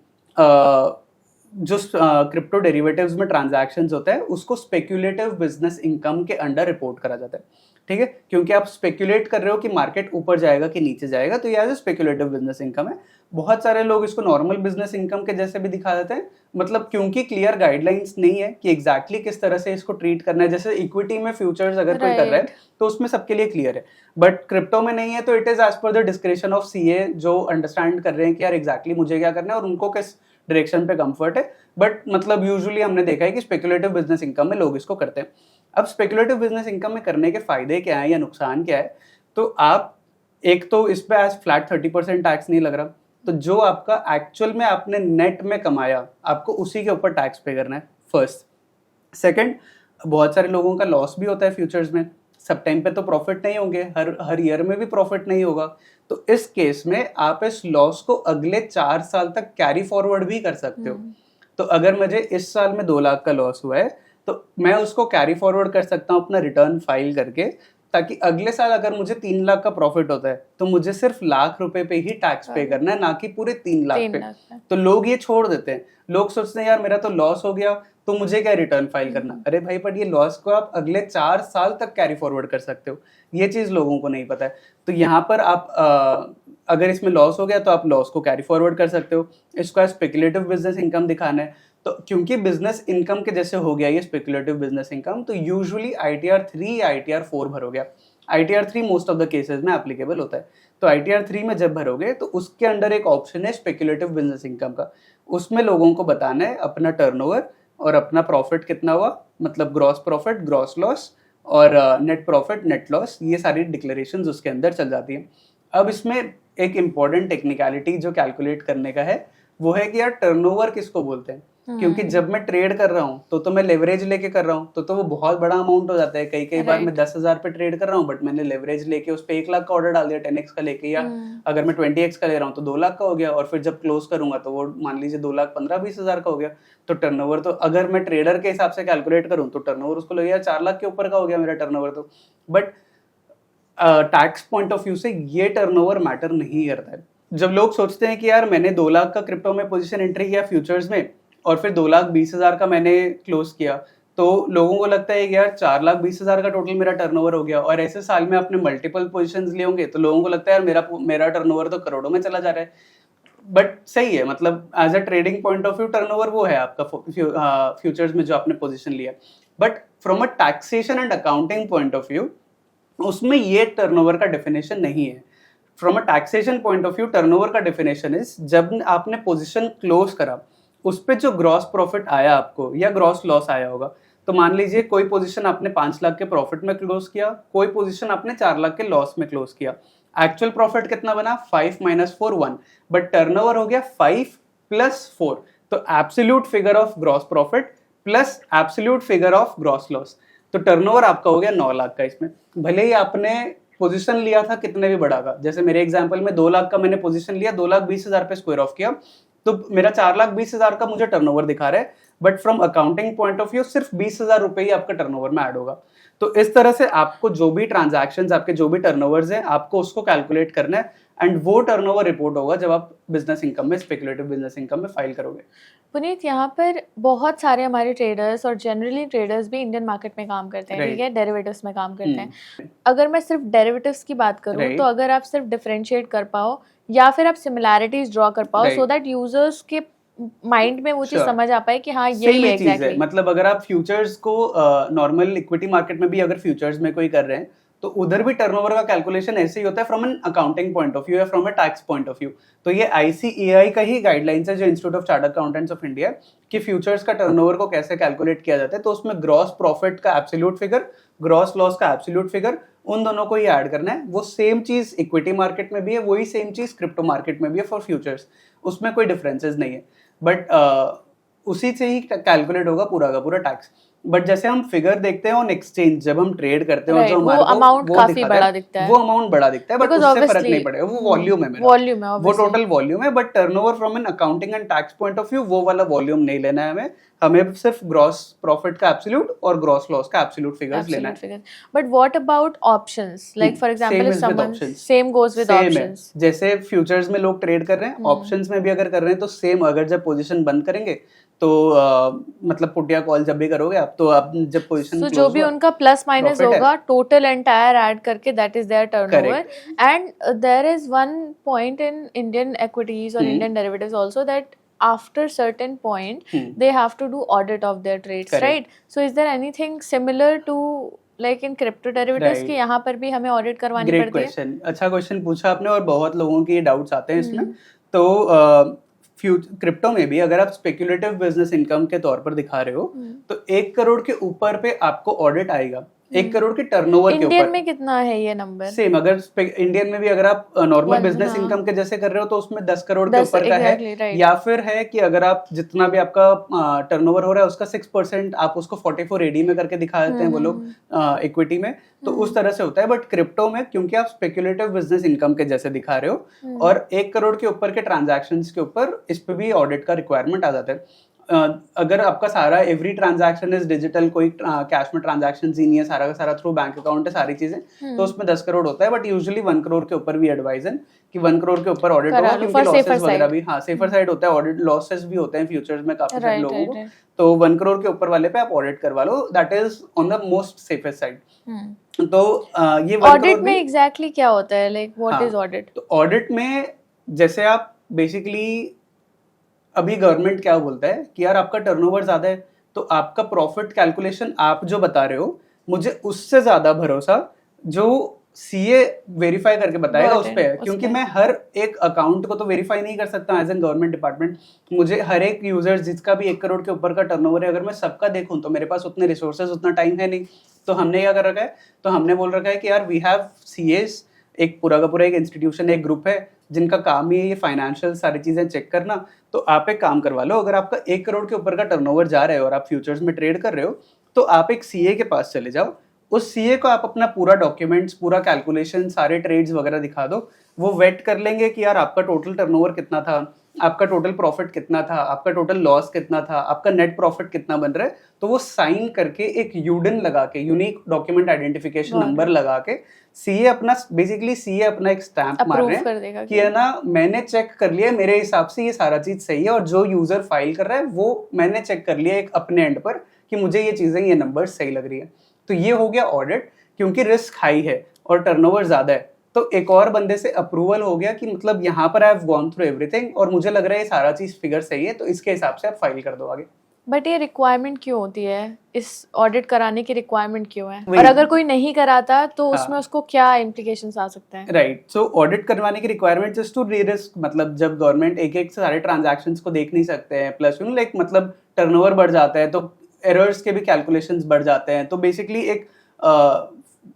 जो क्रिप्टो डेरिवेटिव्स में ट्रांजैक्शंस होता है उसको स्पेक्यूलेटिव बिजनेस इनकम के अंडर रिपोर्ट करा जाता है। ठीक है, क्योंकि आप स्पेक्यूलेट कर रहे हो कि मार्केट ऊपर जाएगा कि नीचे जाएगा, तो ये स्पेक्यूलेटिव बिजनेस इनकम है। बहुत सारे लोग इसको नॉर्मल बिजनेस इनकम के जैसे भी दिखा देते हैं, मतलब क्योंकि क्लियर गाइडलाइंस नहीं है कि एग्जैक्टली किस तरह से इसको ट्रीट करना है। जैसे इक्विटी में फ्यूचर्स अगर कोई कर रहा है तो उसमें सबके लिए क्लियर है, बट क्रिप्टो में नहीं है, तो it is as per the description of CA जो अंडरस्टैंड कर रहे हैं कि यार एग्जैक्टली मुझे क्या करना है और उनको किस डायरेक्शन पे कंफर्ट है। बट मतलब यूजुअली हमने देखा है कि स्पेकुलेटिव बिजनेस इनकम में लोग इसको करते हैं। अब स्पेकुलेटिव बिजनेस इनकम में करने के फायदे क्या है या नुकसान क्या है? तो आप एक तो इस पे एज फ्लैट 30% टैक्स नहीं लग रहा, तो जो आपका एक्चुअल में आपने नेट में कमाया आपको उसी के ऊपर टैक्स पे करना है, फर्स्ट। सेकंड, बहुत सारे लोगों का लॉस भी होता है फ्यूचर्स में, सब टाइम पे तो प्रॉफिट नहीं होंगे, हर ईयर में भी प्रॉफिट नहीं होगा। तो इस केस में आप इस लॉस को अगले 4 साल तक कैरी फॉरवर्ड भी कर सकते हो। तो अगर मुझे इस साल में 2 लाख का लॉस हुआ है तो मैं उसको कैरी फॉरवर्ड कर सकता हूँ अपना रिटर्न फाइल करके, ताकि अगले साल अगर मुझे 3 लाख का प्रॉफिट होता है तो मुझे सिर्फ ₹1,00,000 पे ही टैक्स पे करना है, ना कि पूरे 3 लाख पे। तो लोग ये छोड़ देते हैं, लोग सोचते हैं यार मेरा तो लॉस हो गया तो मुझे क्या रिटर्न फाइल करना। अरे भाई, पर ये लॉस को आप अगले 4 साल तक कैरी फॉरवर्ड कर सकते हो, ये चीज लोगों को नहीं पता है। तो यहाँ पर आप अगर इसमें लॉस हो गया तो आप लॉस को कैरी फॉरवर्ड कर सकते हो। इसको स्पेकुलेटिव बिजनेस इनकम दिखाना है, तो क्योंकि बिजनेस इनकम के जैसे हो गया ये स्पेकुलेटिव बिजनेस इनकम, तो यूजुअली ITR 3 या ITR 4 भरोगे। ITR 3 most of the cases में एप्लीकेबल होता है। तो ITR 3 में जब भरोगे तो उसके अंडर एक ऑप्शन है स्पेकुलेटिव बिजनेस इनकम का, उसमें लोगों को बताना है अपना टर्नओवर और अपना प्रॉफिट कितना हुआ, मतलब ग्रॉस प्रॉफिट, ग्रॉस लॉस और नेट प्रॉफिट, नेट लॉस, ये सारी डिक्लेरेशंस उसके अंदर चल जाती हैं। अब इसमें एक इम्पॉर्टेंट टेक्निकलिटी जो कैलकुलेट करने का है वो है कि यार टर्नओवर किसको बोलते हैं, क्योंकि जब मैं ट्रेड कर रहा हूँ तो मैं लेवरेज लेके कर रहा हूँ तो वो बहुत बड़ा अमाउंट हो जाता है। कई बार मैं 10,000 पे ट्रेड कर रहा हूँ बट मैंने लेवरेज लेके उस पे 1 लाख का ऑर्डर डाल दिया 10x का लेके, या अगर मैं 20x का ले रहा हूँ तो 2 लाख का हो गया, और फिर जब क्लोज करूंगा तो वो मान लीजिए 2,15,20,000 का हो गया। तो टर्नओवर तो अगर मैं ट्रेडर के हिसाब से कैलकुलेट करूँ तो टर्नओवर उसको लगेगा 4 लाख के ऊपर का हो गया मेरा टर्नओवर। तो but tax point of view से ये टर्नओवर मैटर नहीं करता है। जब लोग सोचते हैं कि यार मैंने 2 लाख का क्रिप्टो में पोजीशन एंट्री किया फ्यूचर्स में और फिर 2,20,000 का मैंने क्लोज किया, तो लोगों को लगता है कि यार 4,20,000 का टोटल मेरा टर्नओवर हो गया, और ऐसे साल में आपने मल्टीपल पोजीशंस लिए होंगे तो लोगों को लगता है यार मेरा टर्नओवर तो करोड़ों में चला जा रहा है। बट सही है, मतलब as a trading point of view turnover वो है आपका फ्यूचर्स में जो आपने पोजीशन लिया। But from a taxation and accounting point of view उसमें ये टर्नओवर का डेफिनेशन नहीं है। From a taxation point of view turnover का डेफिनेशन इज जब आपने पोजीशन क्लोज करा उस पे जो ग्रॉस प्रॉफिट आया आपको या ग्रॉस लॉस आया होगा, तो मान लीजिए कोई पोजीशन आपने 5 लाख के प्रॉफिट में क्लोज किया, कोई पोजीशन आपने 4 लाख के लॉस में क्लोज किया। एक्चुअल प्रॉफिट कितना बना 5 - 4 1, बट टर्नओवर हो गया 5 + 4, तो absolute figure of gross profit plus absolute figure of gross loss, तो टर्नओवर आपका हो गया 9 लाख का। इसमें भले ही आपने पोजीशन लिया था कितने भी बड़ा का, जैसे मेरे एग्जांपल में 2 लाख का मैंने पोजीशन लिया, 2,20,000 पे स्क्वायर ऑफ किया तो मेरा 4,20,000 का मुझे टर्नओवर दिखा रहा है, but from accounting point of view सिर्फ 20,000 रुपए ही आपका टर्नओवर में ऐड होगा। तो इस तरह से आपको जो भी ट्रांजैक्शंस, आपके जो भी टर्नओवर्स हैं, आपको उसको कैलकुलेट करना है, एंड वो टर्नओवर रिपोर्ट होगा जब आप बिजनेस इनकम में, स्पेकुलेटिव बिजनेस इनकम में फाइल करोगे। पुनीत, यहाँ पर बहुत सारे हमारे ट्रेडर्स और जनरली ट्रेडर्स भी इंडियन मार्केट में काम करते हैं, ठीक है, डेरिवेटिव्स में काम करते हैं। अगर मैं सिर्फ डेरिवेटिव्स की बात करूँ तो अगर आप सिर्फ डिफरेंशिएट कर पाओ या फिर आप सिमिलैरिटीज ड्रॉ कर पाओ सो दैट यूजर्स के माइंड में वो चीज समझ आ पाए कि हाँ यही है एग्जैक्टली। मतलब अगर आप फ्यूचर्स को नॉर्मल इक्विटी मार्केट में भी अगर फ्यूचर्स में कोई कर रहे हैं तो उधर भी टर्नओवर का कैलकुलेशन ऐसे ही होता है from an accounting point of view या from a tax point of view. तो ये ICAI का ही गाइडलाइंस है, जो institute of chartered accountants of India, कि फ्यूचर्स का टर्नओवर को कैसे कैलकुलेट किया जाता है। तो उसमें ग्रॉस प्रॉफिट का एब्सोल्यूट फिगर, ग्रॉस लॉस का एब्सोल्यूट फिगर, उन दोनों को ही ऐड करना है। वो सेम चीज इक्विटी मार्केट में भी है, वही सेम चीज क्रिप्टो मार्केट में भी है फॉर फ्यूचर्स, उसमें कोई डिफरेंसेस नहीं है। बट उसी से ही कैलकुलेट होगा पूरा का पूरा टैक्स। बट जैसे हम फिगर देखते हैं ऑन एक्सचेंज, जब हम ट्रेड करते हैं, जो हमारे अमाउंट काफी बड़ा दिखता है, वो अमाउंट बड़ा दिखता है, बट उससे फर्क नहीं पड़ेगा, वो वॉल्यूम है, वॉल्यूम है, वो टोटल वॉल्यूम है। But turnover from an accounting and tax point of view वो वाला वॉल्यूम नहीं लेना है हमें सिर्फ ग्रॉस प्रॉफिट का एब्सोल्यूट और ग्रॉस लॉस का एब्सोल्यूट फिगर्स लेना है। But what about options, like for example if someone same goes with options, जैसे फ्यूचर्स में लोग ट्रेड कर रहे हैं, ऑप्शंस में भी अगर कर रहे हैं तो सेम, अगर जब पोजीशन बंद करेंगे तो मतलब पुट या कॉल जब भी करोगे आप, तो आप जब पोजीशन तो जो भी उनका प्लस माइनस होगा टोटल एंटायर ऐड करके that is their turnover. And there is one point in Indian equities और Indian derivatives also that after certain point they have to do audit of their trades, right? So is there anything similar to like in crypto derivatives कि यहाँ पर भी हमें audit करवानी पड़ती है? Great question, अच्छा क्वेश्चन पूछा आपने, और बहुत लोगों के डाउट्स आते हैं इसमें। तो क्रिप्टो में भी अगर आप स्पेकुलेटिव बिजनेस इनकम के तौर पर दिखा रहे हो तो 1 करोड़ के ऊपर पे आपको ऑडिट आएगा, 1 करोड़ के टर्नओवर के ऊपर। इंडियन में कितना है ये नंबर? सेम, अगर इंडियन में भी अगर आप नॉर्मल बिजनेस इनकम के जैसे कर रहे हो तो उसमें 10 करोड़ के ऊपर का है, या फिर है कि अगर आप जितना भी आपका टर्नओवर हो रहा है उसका 6% आप उसको 44 AD में करके दिखा देते हैं वो लोग इक्विटी में, तो उस तरह से होता है। बट क्रिप्टो में क्योंकि आप स्पेकुलेटिव बिजनेस इनकम के जैसे दिखा रहे हो और 1 करोड़ के ऊपर के ट्रांजैक्शंस के ऊपर इस पे भी ऑडिट का रिक्वायरमेंट आ जाता है। अगर आपका सारा एवरी ट्रांजैक्शन इज डिजिटल, कोई कैश में ट्रांजैक्शन ही नहीं है, सारा का सारा थ्रू बैंक अकाउंट है सारी चीजें, तो उसमें 10 करोड़ होता है। बट यूजुअली 1 करोड़ के ऊपर भी एडवाइज है कि 1 करोड़ के ऊपर ऑडिट होगा, क्योंकि लॉसेस वगैरह भी, हाँ सेफर साइड होता है, ऑडिट लॉसेस भी होते हैं फ्यूचर्स में काफी सारे लोगों को, तो 1 करोड़ के ऊपर वाले पे आप ऑडिट करवा लो, that is on the most safest side. तो ये ऑडिट में एग्जैक्टली क्या होता है, लाइक व्हाट इज ऑडिट? तो ऑडिट में जैसे आप बेसिकली, अभी गवर्नमेंट क्या बोलता है कि यार आपका टर्नओवर ज्यादा है तो आपका प्रॉफिट कैलकुलेशन आप जो बता रहे हो मुझे उससे ज्यादा भरोसा जो CA वेरीफाई करके बताएगा उस पे है, क्योंकि मैं हर एक अकाउंट को तो वेरीफाई नहीं कर सकता एज एन गवर्नमेंट डिपार्टमेंट। मुझे हर एक यूजर जिसका भी 1 करोड़ के ऊपर का टर्नओवर है, अगर मैं सबका देखूं तो मेरे पास उतने रिसोर्सेज, उतना टाइम है नहीं। तो हमने क्या कर रखा है, तो हमने बोल रखा है कि यार वी हैव सीएस, एक पूरा का पूरा एक इंस्टीट्यूशन, एक ग्रुप है जिनका काम ही है ये फाइनेंशियल सारी चीजें चेक करना। तो आप एक काम करवा लो, अगर आपका 1 करोड़ के ऊपर का टर्नओवर जा रहा है और आप फ्यूचर्स में ट्रेड कर रहे हो, तो आप एक सीए के पास चले जाओ, उस सीए को आप अपना पूरा डॉक्यूमेंट्स, पूरा कैलकुलेशन, सारे ट्रेड्स वगैरह दिखा दो, वो वेट कर लेंगे कि यार आपका टोटल टर्नओवर कितना था, आपका टोटल प्रॉफिट कितना था, आपका टोटल लॉस कितना था, आपका नेट प्रॉफिट कितना बन रहा है, तो वो साइन करके एक यूडिन लगा के, यूनिक डॉक्यूमेंट आइडेंटिफिकेशन नंबर लगा के सीए अपना, बेसिकली सीए अपना एक स्टैंप मार रहे हैं कि है ना मैंने चेक कर लिया, मेरे हिसाब से ये सारा चीज सही है, और जो यूजर फाइल कर रहा है वो मैंने चेक कर लिया एक अपने एंड पर कि मुझे ये चीजें, ये नंबर सही लग रही है। तो ये हो गया ऑडिट, क्योंकि रिस्क हाई है और टर्नओवर ज्यादा है, तो एक और बंदे से अप्रूवल हो गया कि मतलब यहाँ पर I have gone through everything और मुझे लग रहा है ये सारा चीज फिगर सही है, तो इसके हिसाब से आप फाइल कर दो आगे। बट ये रिक्वायरमेंट क्यों होती है, इस ऑडिट कराने की रिक्वायरमेंट क्यों है, और अगर कोई नहीं कराता तो उसमें उसको क्या इम्प्लीकेशंस आ सकते हैं? राइट, सो ऑडिट करवाने की रिक्वायरमेंट जस्ट टू री-रिस्क, मतलब जब गवर्नमेंट एक एक सारे ट्रांजैक्शंस को देख नहीं सकते हैं, प्लस लाइक मतलब टर्नओवर बढ़ जाता है तो एरर्स के भी कैलकुलेशंस बढ़ जाते हैं, तो बेसिकली एक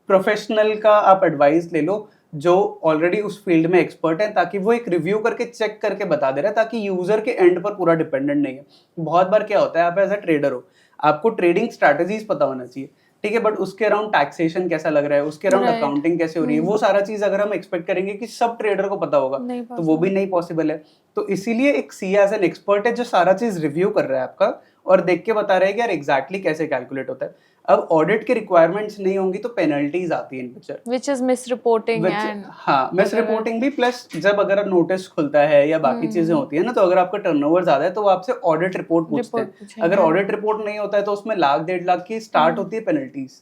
प्रोफेशनल का आप एडवाइस ले लो जो ऑलरेडी उस फील्ड में एक्सपर्ट है, ताकि वो एक रिव्यू करके चेक करके बता दे रहा है, ताकि यूजर के एंड पर पूरा डिपेंडेंट नहीं है। बहुत बार क्या होता है, आप एज अ ट्रेडर हो, आपको ट्रेडिंग स्ट्रैटेजीज पता होना चाहिए, ठीक है, बट उसके अराउंड टैक्सेशन कैसा लग रहा है, उसके अराउंड अकाउंटिंग कैसे हो रही है, वो सारा चीज अगर हम एक्सपेक्ट करेंगे कि सब ट्रेडर को पता होगा तो वो भी नहीं पॉसिबल है। तो इसीलिए एक सीए एज एन एक्सपर्ट है जो सारा चीज रिव्यू कर रहा है आपका और देख के बता रहा है कि यार एग्जैक्टली कैसे कैलकुलेट होता है। अब ऑडिट की रिक्वायरमेंट्स नहीं होंगी तो पेनल्टीज आती है इन picture, which is miss reporting and हाँ मिस रिपोर्टिंग भी, प्लस जब अगर नोटिस खुलता है या बाकी चीजें होती है ना, तो अगर आपका टर्नओवर ज्यादा है तो वो आपसे ऑडिट रिपोर्ट पूछते हैं। अगर ऑडिट रिपोर्ट नहीं होता है तो उसमें 1,00,000-1,50,000 की स्टार्ट होती है पेनल्टीज,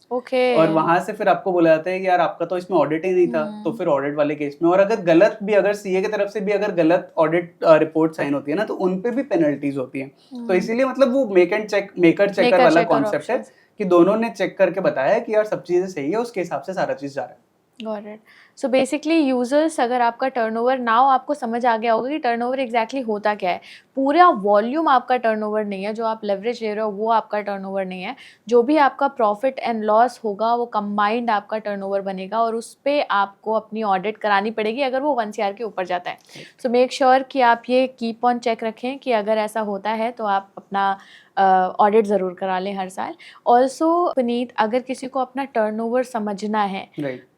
और वहां से फिर आपको बोला जाता है कि यार आपका तो इसमें ऑडिट ही नहीं था, तो फिर ऑडिट वाले केस में, और अगर गलत भी, अगर सीए की तरफ से भी अगर गलत ऑडिट रिपोर्ट साइन होती है ना, तो उनपे भी पेनल्टीज होती है। तो इसीलिए मतलब वो मेकर चेकर वाला कॉन्सेप्ट है कि दोनों ने चेक करके बताया कि यार सब चीजें सही है, उसके हिसाब से सारा चीज जा रहा है। Got it. So basically users, अगर आपका टर्नओवर नाउ आपको समझ आ गया होगा कि टर्नओवर एग्जैक्टली होता क्या है, पूरा वॉल्यूम आपका टर्नओवर नहीं है, जो आप लेवरेज ले रहे हो वो आपका टर्नओवर नहीं है, जो भी आपका प्रॉफिट एंड लॉस होगा वो कंबाइंड आपका टर्नओवर बनेगा और उस पर आपको अपनी ऑडिट करानी पड़ेगी अगर वो 1 CR के ऊपर जाता है। सो मेक श्योर कि आप ये कीप ऑन चेक रखें कि अगर ऐसा होता है तो आप अपना ऑडिट ज़रूर करा लें हर साल। ऑल्सो पुनीत, अगर किसी को अपना टर्नओवर समझना है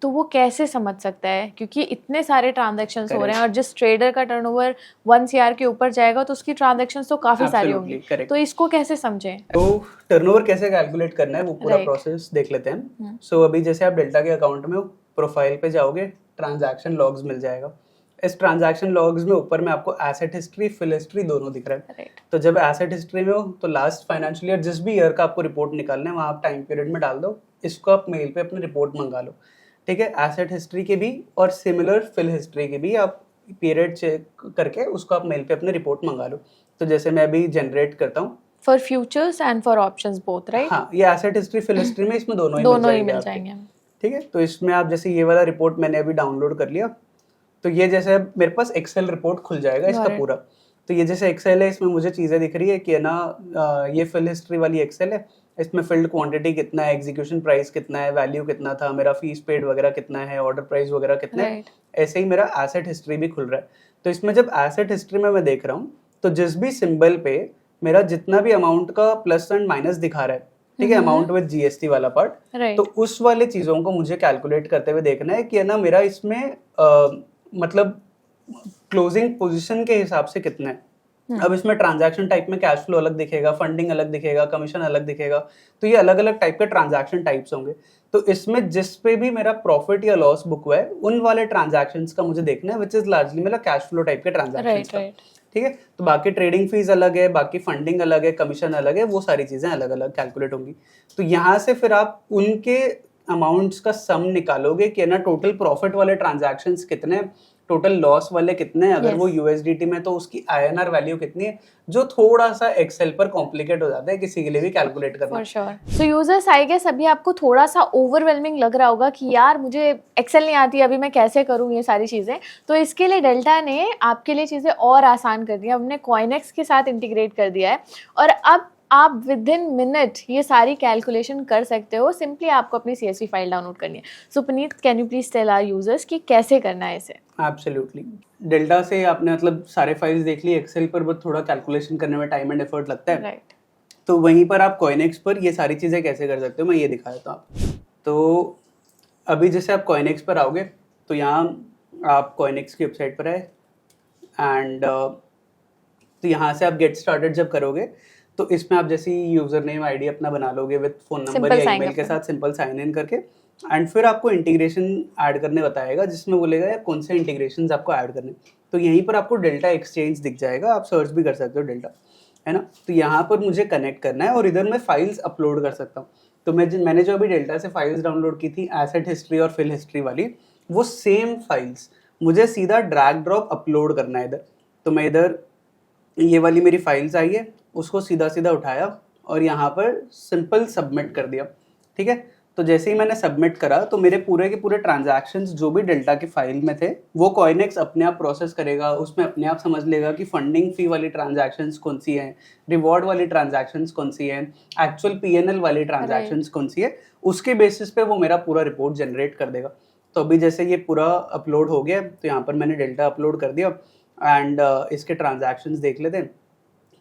तो वो कैसे समझ सकता है, क्योंकि इतने सारे ट्रांजैक्शंस हो रहे हैं और जिस ट्रेडर का टर्नओवर 1 CR के ऊपर जाएगा तो उसकी ट्रांजैक्शंस तो काफ़ी सारी होंगी, तो इसको कैसे समझें? तो टर्नओवर कैसे कैलकुलेट करना है वो पूरा प्रोसेस देख लेते हैं। सो अभी जैसे आप डेल्टा के अकाउंट में हो, प्रोफाइल पे जाओगे, ट्रांजैक्शन लॉग्स मिल जाएगा। इस ट्रांजैक्शन लॉग्स में ऊपर में आपको एसेट हिस्ट्री, फिल हिस्ट्री दोनों दिख रहा है। तो जब एसेट हिस्ट्री में हो तो लास्ट फाइनेंशियल ईयर जिस भी ईयर का आपको रिपोर्ट निकालना है वहाँ आप टाइम पीरियड में डाल दो, इसको आप मेल पे अपनी रिपोर्ट मंगा लो, ठीक है। एसेट हिस्ट्री के भी और सिमिलर फिल हिस्ट्री के भी आप पीरियड चेक करके उसको आप मेल पे अपनी रिपोर्ट मंगा लो। तो जैसे मैं अभी जनरेट करता हूँ for futures and for options both, right? हाँ, ये एसेट हिस्ट्री, फिल हिस्ट्री में इसमें दोनों ही मिल जाएंगे, ठीक है। तो इसमें आप जैसे ये वाला रिपोर्ट मैंने अभी डाउनलोड कर लिया, तो ये जैसे मेरे पास एक्सेल रिपोर्ट खुल जाएगा इसका पूरा। तो ये जैसे एक्सेल है, इसमें मुझे चीज़ें दिख रही है कि ना ये फिल हिस्ट्री वाली एक्सेल है, इसमें फिल्ड क्वांटिटी कितना है, एग्जीक्यूशन प्राइस कितना है, वैल्यू कितना था, मेरा फीस पेड वगैरह कितना है, ऑर्डर प्राइस वगैरह कितना है, ऐसे ही मेरा एसेट हिस्ट्री भी खुल रहा है। तो इसमें जब एसेट हिस्ट्री में मैं देख रहा हूँ तो जिस भी सिंबल पे मेरा जितना भी अमाउंट का प्लस एंड माइनस दिखा रहा है, ठीक है, अमाउंट विद जीएसटी वाला पार्ट, तो उस वाले चीज़ों को मुझे कैलकुलेट करते हुए देखना है कि ना मेरा इसमें मतलब क्लोजिंग पोजीशन के हिसाब से कितना है। अब इसमें ट्रांजैक्शन टाइप में कैश फ्लो अलग दिखेगा, फंडिंग अलग दिखेगा, कमीशन अलग दिखेगा, तो ये अलग अलग टाइप के ट्रांजैक्शन टाइप्स होंगे। तो इसमें जिस पे भी मेरा प्रॉफिट या लॉस बुक हुआ है उन वाले ट्रांजैक्शंस का मुझे देखना है, विच इज लार्जली मेरा कैश फ्लो टाइप के ट्रांजैक्शंस का, ठीक है। तो बाकी ट्रेडिंग फीस अलग है, बाकी फंडिंग अलग है, कमीशन अलग है, वो सारी चीजें अलग अलग कैलकुलेट होंगी। तो यहाँ से फिर आप उनके अमाउंट्स का सम निकालोगे कि ना टोटल प्रॉफिट वाले ट्रांजैक्शंस कितने, टोटल लॉस वाले कितने हैं, अगर वो यूएसडीटी में तो उसकी आईएनआर वैल्यू कितनी है, जो थोड़ा सा एक्सेल पर कॉम्प्लिकेट हो जाता है किसी के लिए भी कैलकुलेट करना। For sure. So users, I guess अभी आपको थोड़ा सा ओवरवेलमिंग लग रहा होगा कि यार मुझे एक्सेल नहीं आती, अभी मैं कैसे करूँ ये सारी चीज़ें। तो इसके लिए डेल्टा ने आपके लिए चीज़ें और आसान कर दी है, हमने कॉइनेक्स के साथ इंटीग्रेट कर दिया है और अब आप विद इन मिनट ये सारी कैलकुलेशन कर सकते हो, सिंपली आपको अपनी CSV फाइल डाउनलोड करनी है। So Puneet, can you please tell our users कि कैसे करना है इसे? एब्सोल्युटली। डेल्टा से आपने मतलब सारे फाइल्स देख ली, एक्सेल पर बस थोड़ा कैलकुलेशन करने में टाइम एंड एफर्ट लगता है, राइट। तो वहीं पर आप कॉइनेक्स पर ये सारी चीज़ें कैसे कर सकते हो मैं ये दिखा देता हूँ आपको। तो अभी जैसे आप कॉइनेक्स पर आओगे तो यहाँ आप कॉइनेक्स की वेबसाइट पर आए एंड तो यहाँ से आप गेट स्टार्टेड जब करोगे तो इसमें आप जैसे यूजर नेम आईडी अपना बना लोगे विद फोन नंबर Simple या sign ईमेल up के साथ सिंपल साइन इन करके, एंड फिर आपको इंटीग्रेशन ऐड करने बताएगा जिसमें बोलेगा यार कौन से इंटीग्रेशन आपको ऐड करने। तो यहीं पर आपको डेल्टा एक्सचेंज दिख जाएगा, आप सर्च भी कर सकते हो डेल्टा, है ना। तो यहाँ पर मुझे कनेक्ट करना है और इधर मैं फाइल्स अपलोड कर सकता हूँ। तो मैंने जो अभी डेल्टा से फाइल्स डाउनलोड की थी एसेट हिस्ट्री और फिल हिस्ट्री वाली, वो सेम फाइल्स मुझे सीधा ड्रैग ड्रॉप अपलोड करना है इधर। तो मैं इधर ये वाली मेरी फाइल्स आई है, उसको सीधा सीधा उठाया और यहाँ पर सिंपल सबमिट कर दिया, ठीक है। तो जैसे ही मैंने सबमिट करा तो मेरे पूरे के पूरे ट्रांजैक्शंस जो भी डेल्टा की फाइल में थे वो कॉइनेक्स अपने आप प्रोसेस करेगा, उसमें अपने आप समझ लेगा कि फंडिंग फी वाली ट्रांजैक्शंस कौन सी हैं, रिवॉर्ड वाली ट्रांजैक्शंस कौन सी हैं, एक्चुअल PNL वाली ट्रांजैक्शंस कौन सी है, उसके बेसिस पे वो मेरा पूरा रिपोर्ट जनरेट कर देगा। तो अभी जैसे ये पूरा अपलोड हो गया तो यहाँ पर मैंने डेल्टा अपलोड कर दिया एंड इसके ट्रांजैक्शंस देख लेते हैं।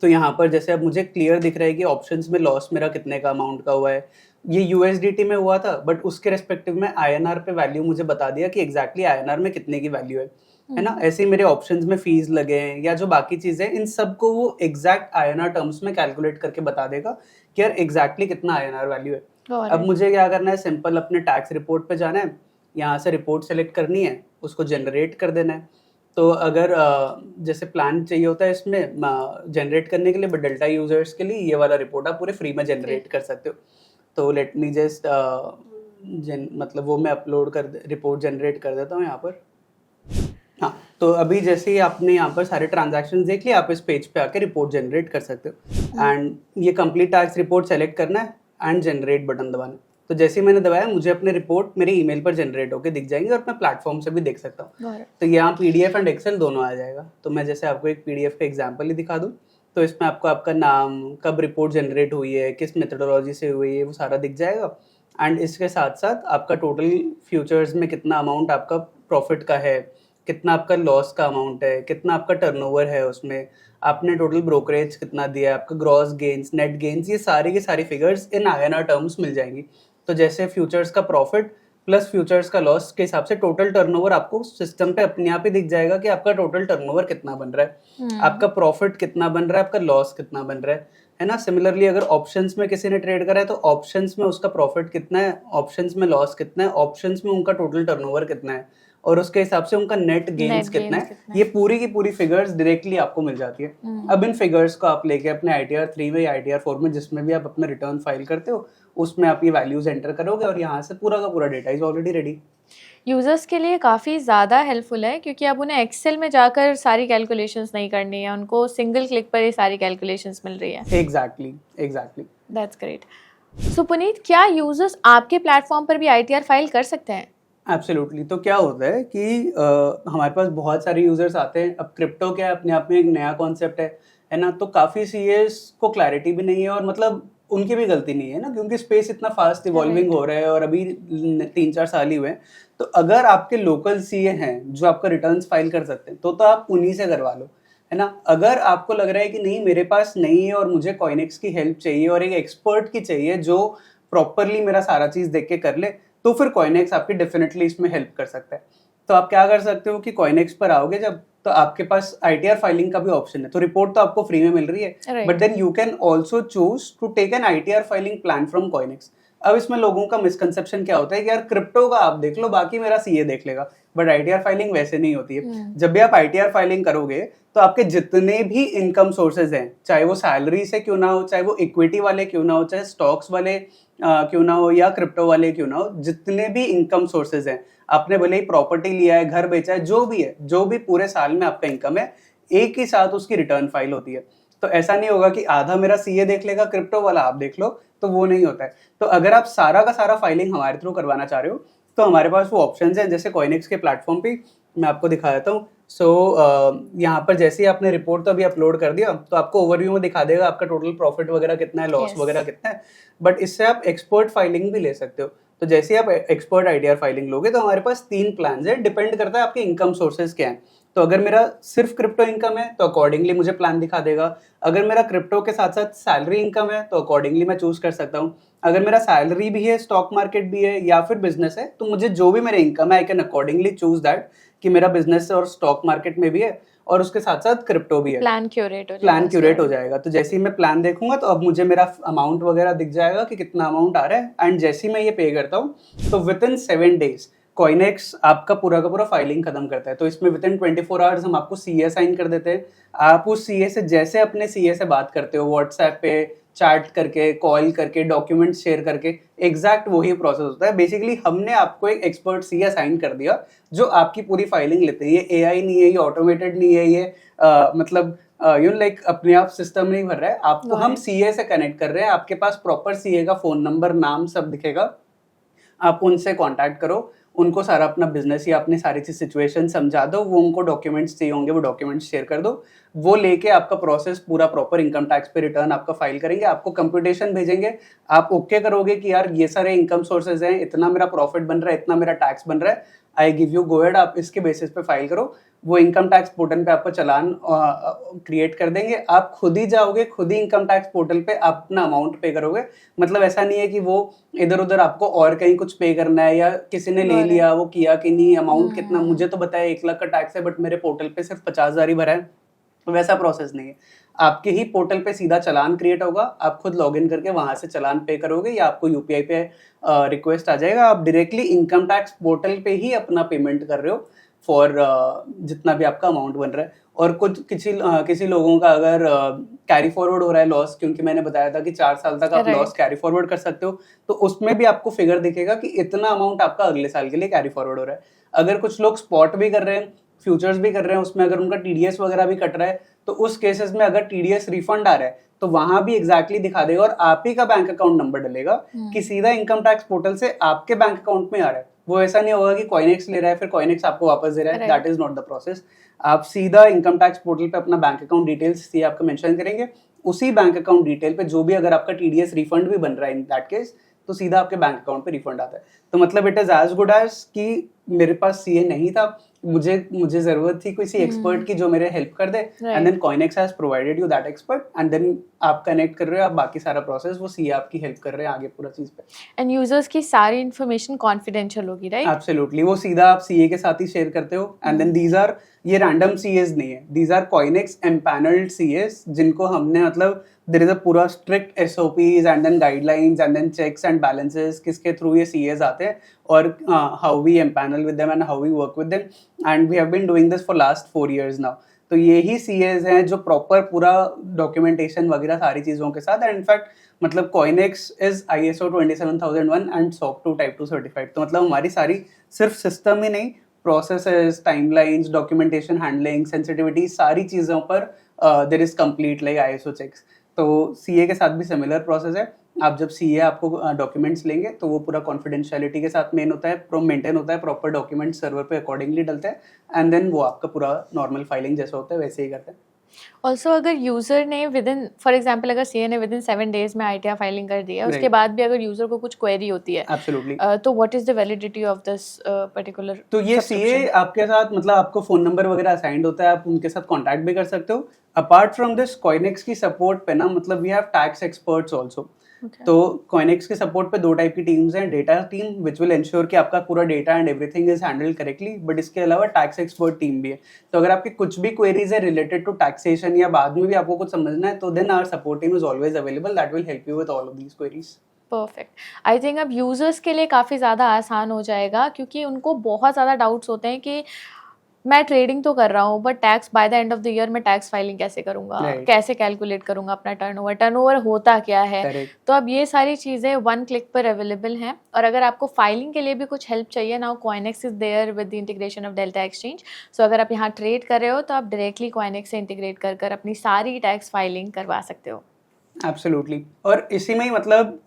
तो यहाँ पर जैसे अब मुझे क्लियर दिख रहा है कि ऑप्शंस में लॉस मेरा कितने का अमाउंट का हुआ है, ये USDT में हुआ था बट उसके रेस्पेक्टिव में INR पे वैल्यू मुझे बता दिया कि एग्जैक्टली INR में कितने की वैल्यू है ना। ऐसे ही मेरे ऑप्शंस में फीस लगे हैं या जो बाकी चीजें, इन सबको वो एग्जैक्ट INR टर्म्स में कैलकुलेट करके बता देगा कि यार एग्जैक्टली कितना INR वैल्यू है। अब मुझे क्या करना है, सिंपल अपने टैक्स रिपोर्ट पे जाना है, यहाँ से रिपोर्ट सेलेक्ट करनी है, उसको जनरेट कर देना है। तो अगर जैसे प्लान चाहिए होता है इसमें जनरेट करने के लिए, बट डेल्टा यूजर्स के लिए ये वाला रिपोर्ट आप पूरे फ्री में जनरेट कर सकते हो। तो लेट मी जस्ट मतलब वो मैं अपलोड कर रिपोर्ट जनरेट कर देता हूँ यहाँ पर। हाँ, तो अभी जैसे ही आपने यहाँ पर सारे ट्रांजैक्शंस देख लिए, आप इस पेज पे आके रिपोर्ट जनरेट कर सकते हो एंड ये कंप्लीट टैक्स रिपोर्ट सेलेक्ट करना है एंड जनरेट बटन दबाना। तो जैसे ही मैंने दबाया मुझे अपने रिपोर्ट मेरे ईमेल पर जनरेट होकर दिख जाएंगे और मैं प्लेटफॉर्म से भी देख सकता हूँ। तो यहाँ PDF एंड एक्सेल दोनों आ जाएगा। तो मैं जैसे आपको एक PDF का एग्जांपल ही दिखा दूँ, तो इसमें आपको आपका नाम, कब रिपोर्ट जनरेट हुई है, किस मेथडोलॉजी से हुई है, वो सारा दिख जाएगा। एंड इसके साथ साथ आपका टोटल फ्यूचर्स में कितना अमाउंट आपका प्रॉफिट का है, कितना आपका लॉस का अमाउंट है, कितना आपका टर्नओवर है, उसमें आपने टोटल ब्रोकरेज कितना दिया है, आपका ग्रॉस गेन्स, नेट गेन्स, ये सारी की सारी फिगर्स इन INR टर्म्स मिल जाएंगी। तो जैसे फ्यूचर्स का प्रॉफिट प्लस फ्यूचर्स का लॉस के हिसाब से टोटल टर्नओवर आपको सिस्टम पे अपने आप ही दिख जाएगा कि आपका टोटल टर्नओवर कितना बन रहा है, आपका प्रॉफिट कितना बन रहा है, आपका लॉस कितना बन रहा है ना। सिमिलरली अगर ऑप्शंस में किसी ने ट्रेड करा है तो ऑप्शंस में उसका प्रॉफिट कितना है, ऑप्शंस में लॉस कितना है, ऑप्शंस में उनका टोटल टर्नओवर कितना है और उसके हिसाब से उनका नेट गेन्स कितना है, ये पूरी की पूरी फिगर्स डायरेक्टली आपको मिल जाती है। अब इन फिगर्स को आप लेके अपने ITR 3 में या ITR 4 में जिसमें भी आप अपना रिटर्न फाइल करते हो उसमें आप ये वैल्यूज एंटर करोगे और यहाँ से पूरा का पूरा data is already ready. Users के लिए काफ़ी ज़्यादा हेल्पफुल है क्योंकि अब उन्हें एक्सेल में जाकर सारी कैलकुलेशंस नहीं करनी है, उनको सिंगल क्लिक पर ये सारी कैलकुलेशंस मिल रही है। Exactly that's great. So Puneet, क्या यूजर्स आपके प्लेटफॉर्म पर भी ITR फाइल कर सकते हैं? एब्सोल्युटली। तो क्या होता है कि हमारे पास बहुत सारे यूजर्स आते हैं। अब क्रिप्टो क्या है, अपने आप में एक नया कॉन्सेप्ट है ना, तो काफ़ी CAs को क्लैरिटी भी नहीं है और मतलब उनकी भी गलती नहीं है ना, क्योंकि स्पेस इतना फास्ट इवॉल्विंग हो रहा है और अभी 3-4 साल ही हुए हैं। तो अगर आपके लोकल CA हैं जो आपका रिटर्न्स फाइल कर सकते हैं तो आप उन्हीं से करवा लो, है ना। अगर आपको लग रहा है कि नहीं मेरे पास नहीं है और मुझे कॉइनेक्स की हेल्प चाहिए और एक एक्सपर्ट की चाहिए जो प्रॉपरली मेरा सारा चीज़ देख के कर ले, तो फिर कॉइनेक्स आपकी डेफिनेटली इसमें हेल्प कर सकता है। तो आप क्या कर सकते हो कि कॉइनेक्स पर आओगे जब, तो आपके पास ITR फाइलिंग का भी ऑप्शन है। तो रिपोर्ट तो आपको फ्री में मिल रही है, but then you can also choose to take an ITR filing plan from Coinex. अब इसमें लोगों का मिसकंसेप्शन क्या होता है कि यार क्रिप्टो का आप देख लो, बाकी मेरा CA देख लेगा, बट ITR फाइलिंग वैसे नहीं होती है। जब भी आप ITR फाइलिंग करोगे तो आपके जितने भी इनकम सोर्सेज हैं, चाहे वो सैलरी से क्यों ना हो, चाहे वो इक्विटी वाले क्यों ना हो, चाहे स्टॉक्स वाले क्यों ना हो या क्रिप्टो वाले क्यों ना हो, जितने भी इनकम सोर्सेज हैं, आपने भले ही प्रॉपर्टी लिया है, घर बेचा है, जो भी है, जो भी पूरे साल में आपका इनकम है, एक ही साथ उसकी रिटर्न फाइल होती है। तो ऐसा नहीं होगा कि आधा मेरा CA देख लेगा, क्रिप्टो वाला आप देख लो, तो वो नहीं होता है। तो अगर आप सारा का सारा फाइलिंग हमारे थ्रू करवाना चाह रहे हो तो हमारे पास वो ऑप्शंस हैं। जैसे कॉइनेक्स के प्लेटफॉर्म पे मैं आपको दिखा देता हूँ। सो यहाँ पर जैसे ही आपने रिपोर्ट तो अभी अपलोड कर दिया तो आपको ओवरव्यू में दिखा देगा आपका टोटल प्रॉफिट वगैरह कितना है, लॉस Yes. वगैरह कितना है। बट इससे आप एक्सपर्ट फाइलिंग भी ले सकते हो। तो जैसे ही आप एक्सपर्ट आईटीआर फाइलिंग लोगे तो हमारे पास 3 प्लान है, डिपेंड करता है आपके इनकम सोर्सेज क्या है। तो अगर मेरा सिर्फ क्रिप्टो इनकम है तो अकॉर्डिंगली मुझे प्लान दिखा देगा। अगर मेरा क्रिप्टो के साथ साथ सैलरी इनकम है तो अकॉर्डिंगली मैं चूज कर सकता हूँ। अगर मेरा सैलरी भी है, स्टॉक मार्केट भी है या फिर बिजनेस है, तो मुझे जो भी मेरा इनकम है I can accordingly choose that कि मेरा बिजनेस और स्टॉक मार्केट में भी है और उसके साथ साथ क्रिप्टो भी है। प्लान क्यूरेट हो जाएगा। तो जैसे ही मैं प्लान देखूंगा तो अब मुझे मेरा अमाउंट वगैरह दिख जाएगा कि कितना अमाउंट आ रहा है। एंड जैसे ही मैं ये पे करता हूँ तो विद इन 7 days कॉइनेक्स आपका पूरा का पूरा फाइलिंग खत्म करता है। तो इसमें विद इन 24 आवर्स हम आपको सीए साइन कर देते हैं। आप उस सीए से जैसे अपने सीए से बात करते हो व्हाट्सएप पे चैट करके, कॉल करके, डॉक्यूमेंट्स शेयर करके, एग्जैक्ट वही प्रोसेस होता है। बेसिकली हमने आपको एक एक्सपर्ट सीए असाइन कर दिया जो आपकी पूरी फाइलिंग लेते हैं। ये एआई नहीं है, ये ऑटोमेटेड नहीं है, ये मतलब लाइक अपने आप सिस्टम नहीं भर रहा है, आपको हम सीए से कनेक्ट कर रहे हैं। आपके पास प्रॉपर सीए का फोन नंबर, नाम सब दिखेगा। आप उनसे कांटेक्ट करो, उनको सारा अपना बिजनेस या अपनी सारी चीज सिचुएशन समझा दो। वो उनको डॉक्यूमेंट्स चाहिए होंगे, वो डॉक्यूमेंट्स शेयर कर दो। वो लेके आपका प्रोसेस पूरा प्रॉपर इनकम टैक्स पे रिटर्न आपका फाइल करेंगे, आपको कंप्यूटेशन भेजेंगे। आप ओके करोगे कि यार ये सारे इनकम सोर्सेज हैं, इतना मेरा प्रॉफिट बन रहा है, इतना मेरा टैक्स बन रहा है, I give you go ahead, आप इसके बेसिस पे फाइल करो। वो इनकम टैक्स पोर्टल पे आपको चालान क्रिएट कर देंगे। आप खुद ही जाओगे, खुद ही इनकम टैक्स पोर्टल पे अपना अमाउंट पे करोगे। मतलब ऐसा नहीं है कि वो इधर उधर आपको और कहीं कुछ पे करना है या किसी ने ले लिया, वो किया कि नहीं, अमाउंट कितना, मुझे तो बताया 1 लाख का टैक्स है बट मेरे पोर्टल पे सिर्फ 50,000 ही भरा है। तो वैसा प्रोसेस नहीं है। आपके ही पोर्टल पे सीधा चालान क्रिएट होगा, आप खुद लॉगिन करके वहां से चालान पे करोगे या आपको यूपीआई पे रिक्वेस्ट आ जाएगा। आप डायरेक्टली इनकम टैक्स पोर्टल पे ही अपना पेमेंट कर रहे हो फॉर जितना भी आपका अमाउंट बन रहा है। और कुछ किसी लोगों का अगर कैरी फॉरवर्ड हो रहा है लॉस, क्योंकि मैंने बताया था कि 4 साल तक आप लॉस कैरी फॉरवर्ड कर सकते हो, तो उसमें भी आपको फिगर दिखेगा कि इतना अमाउंट आपका अगले साल के लिए कैरी फॉरवर्ड हो रहा है। अगर कुछ लोग स्पॉट भी कर रहे हैं, फ्यूचर्स भी कर रहे हैं, उसमें अगर उनका टीडीएस वगैरह भी कट रहा है, तो उस केसेस में अगर टीडीएस रिफंड आ रहा है तो वहां भी एग्जैक्टली दिखा देगा और आप ही का बैंक अकाउंट नंबर डलेगा कि सीधा इनकम टैक्स पोर्टल से आपके बैंक अकाउंट में आ रहा है। वो ऐसा नहीं होगा कि कॉइनेक्स ले रहा है फिर कॉइनेक्स आपको वापस दे रहा है, that is not the process. आप सीधा इनकम टैक्स पोर्टल पे अपना बैंक अकाउंट डिटेल्स सी आपको मेंशन करेंगे, उसी बैंक अकाउंट डिटेल पे जो भी अगर आपका टीडीएस रिफंड भी बन रहा है इन दैट केस, तो सीधा आपके बैंक अकाउंट पे रिफंड आता है। तो मतलब it is as good as कि मेरे पास सीए नहीं था, मुझे जरूरत थी किसी एक्सपर्ट की जो मेरे हेल्प कर दे, and then KoinX has provided you that expert, and then आप कनेक्ट कर रहे हो, आप बाकी सारा प्रोसेस वो सीए आपकी हेल्प कर रहे हैं आगे पूरा चीज पे। एंड यूजर्स की सारी इन्फॉर्मेशन कॉन्फिडेंशियल होगी, राइट? एब्सोल्युटली, वो सीधा आप सीए के साथ ही शेयर करते हो। एंड देन दीज आर, ये रैंडम सीएस नहीं है, these are Coinex empanelled CS जिनको हमने मतलब देयर इज अ पूरा strict SOPs and then guidelines and then checks and balances किसके थ्रू ये सीएस आते हैं और how we empanel with them and how we work with them, and we have been doing this for last 4 years now. तो यही CS हैं जो proper पूरा डॉक्यूमेंटेशन वगैरह सारी चीजों के साथ, एंड इनफैक्ट मतलब कॉइनेक्स इज ISO 27001 एंड SOC 2 Type 2 सर्टिफाइड। तो मतलब हमारी सारी सिर्फ सिस्टम ही नहीं, processes, timelines, documentation handling, sensitivity, सारी चीज़ों पर there is complete like ISO checks. तो सीए के साथ भी सिमिलर प्रोसेस है। आप जब सीए आपको डॉक्यूमेंट्स लेंगे तो वो पूरा कॉन्फिडेंशियलिटी के साथ मेन होता है, मेंटेन होता है, प्रॉपर डॉक्यूमेंट सर्वर पे अकॉर्डिंगली डलते हैं, एंड देन वो आपका पूरा नॉर्मल फाइलिंग जैसा होता है वैसे ही करते हैं। ऑल्सो अगर यूजर ने विद इन, फॉर एग्जाम्पल अगर सीए ने विद इन 7 days में आईटीआर फाइलिंग कर दिया, उसके बाद भी अगर यूजर को कुछ क्वेरी होती है, एब्सोल्युटली, तो what is the validity of this particular? तो ये सीए आपके साथ मतलब आपको फोन नंबर वगैरह असाइंड होता है, आप उनके साथ कांटेक्ट भी कर सकते हो। अपार्ट फ्रॉम दिस कॉइनेक्स की सपोर्ट पे ना मतलब we have tax experts also. तो कॉइनेक्स के सपोर्ट पे 2 टाइप की टीम्स हैं, data team which will ensure कि आपका पूरा data and everything is handled correctly, but इसके अलावा टैक्स एक्सपर्ट टीम भी है। तो अगर आपकी कुछ भी क्वेरीज है रिलेटेड टू टैक्सेशन या बाद में भी आपको कुछ समझना है तो then our support team is always available, that will help you with all of these queries. Perfect. I think अब यूजर्स के लिए काफ़ी ज़्यादा आसान हो जाएगा, क्योंकि उनको बहुत ज़्यादा डाउट्स होते हैं कि मैं ट्रेडिंग तो कर रहा हूँ but tax by the end of the year मैं टैक्स फाइलिंग कैसे करूँगा, कैसे कैलकुलेट करूँगा अपना टर्नओवर होता क्या है। तो अब ये सारी चीज़ें 1 क्लिक पर अवेलेबल हैं। और अगर आपको फाइलिंग के लिए भी कुछ हेल्प चाहिए, now KoinX is there with the integration of Delta exchange. So अगर आप यहाँ ट्रेड कर रहे हो तो आप डायरेक्टली कॉइनेक्स से इंटीग्रेट कर अपनी सारी टैक्स फाइलिंग करवा सकते हो। एब्सोल्युटली। और इसी में ही मतलब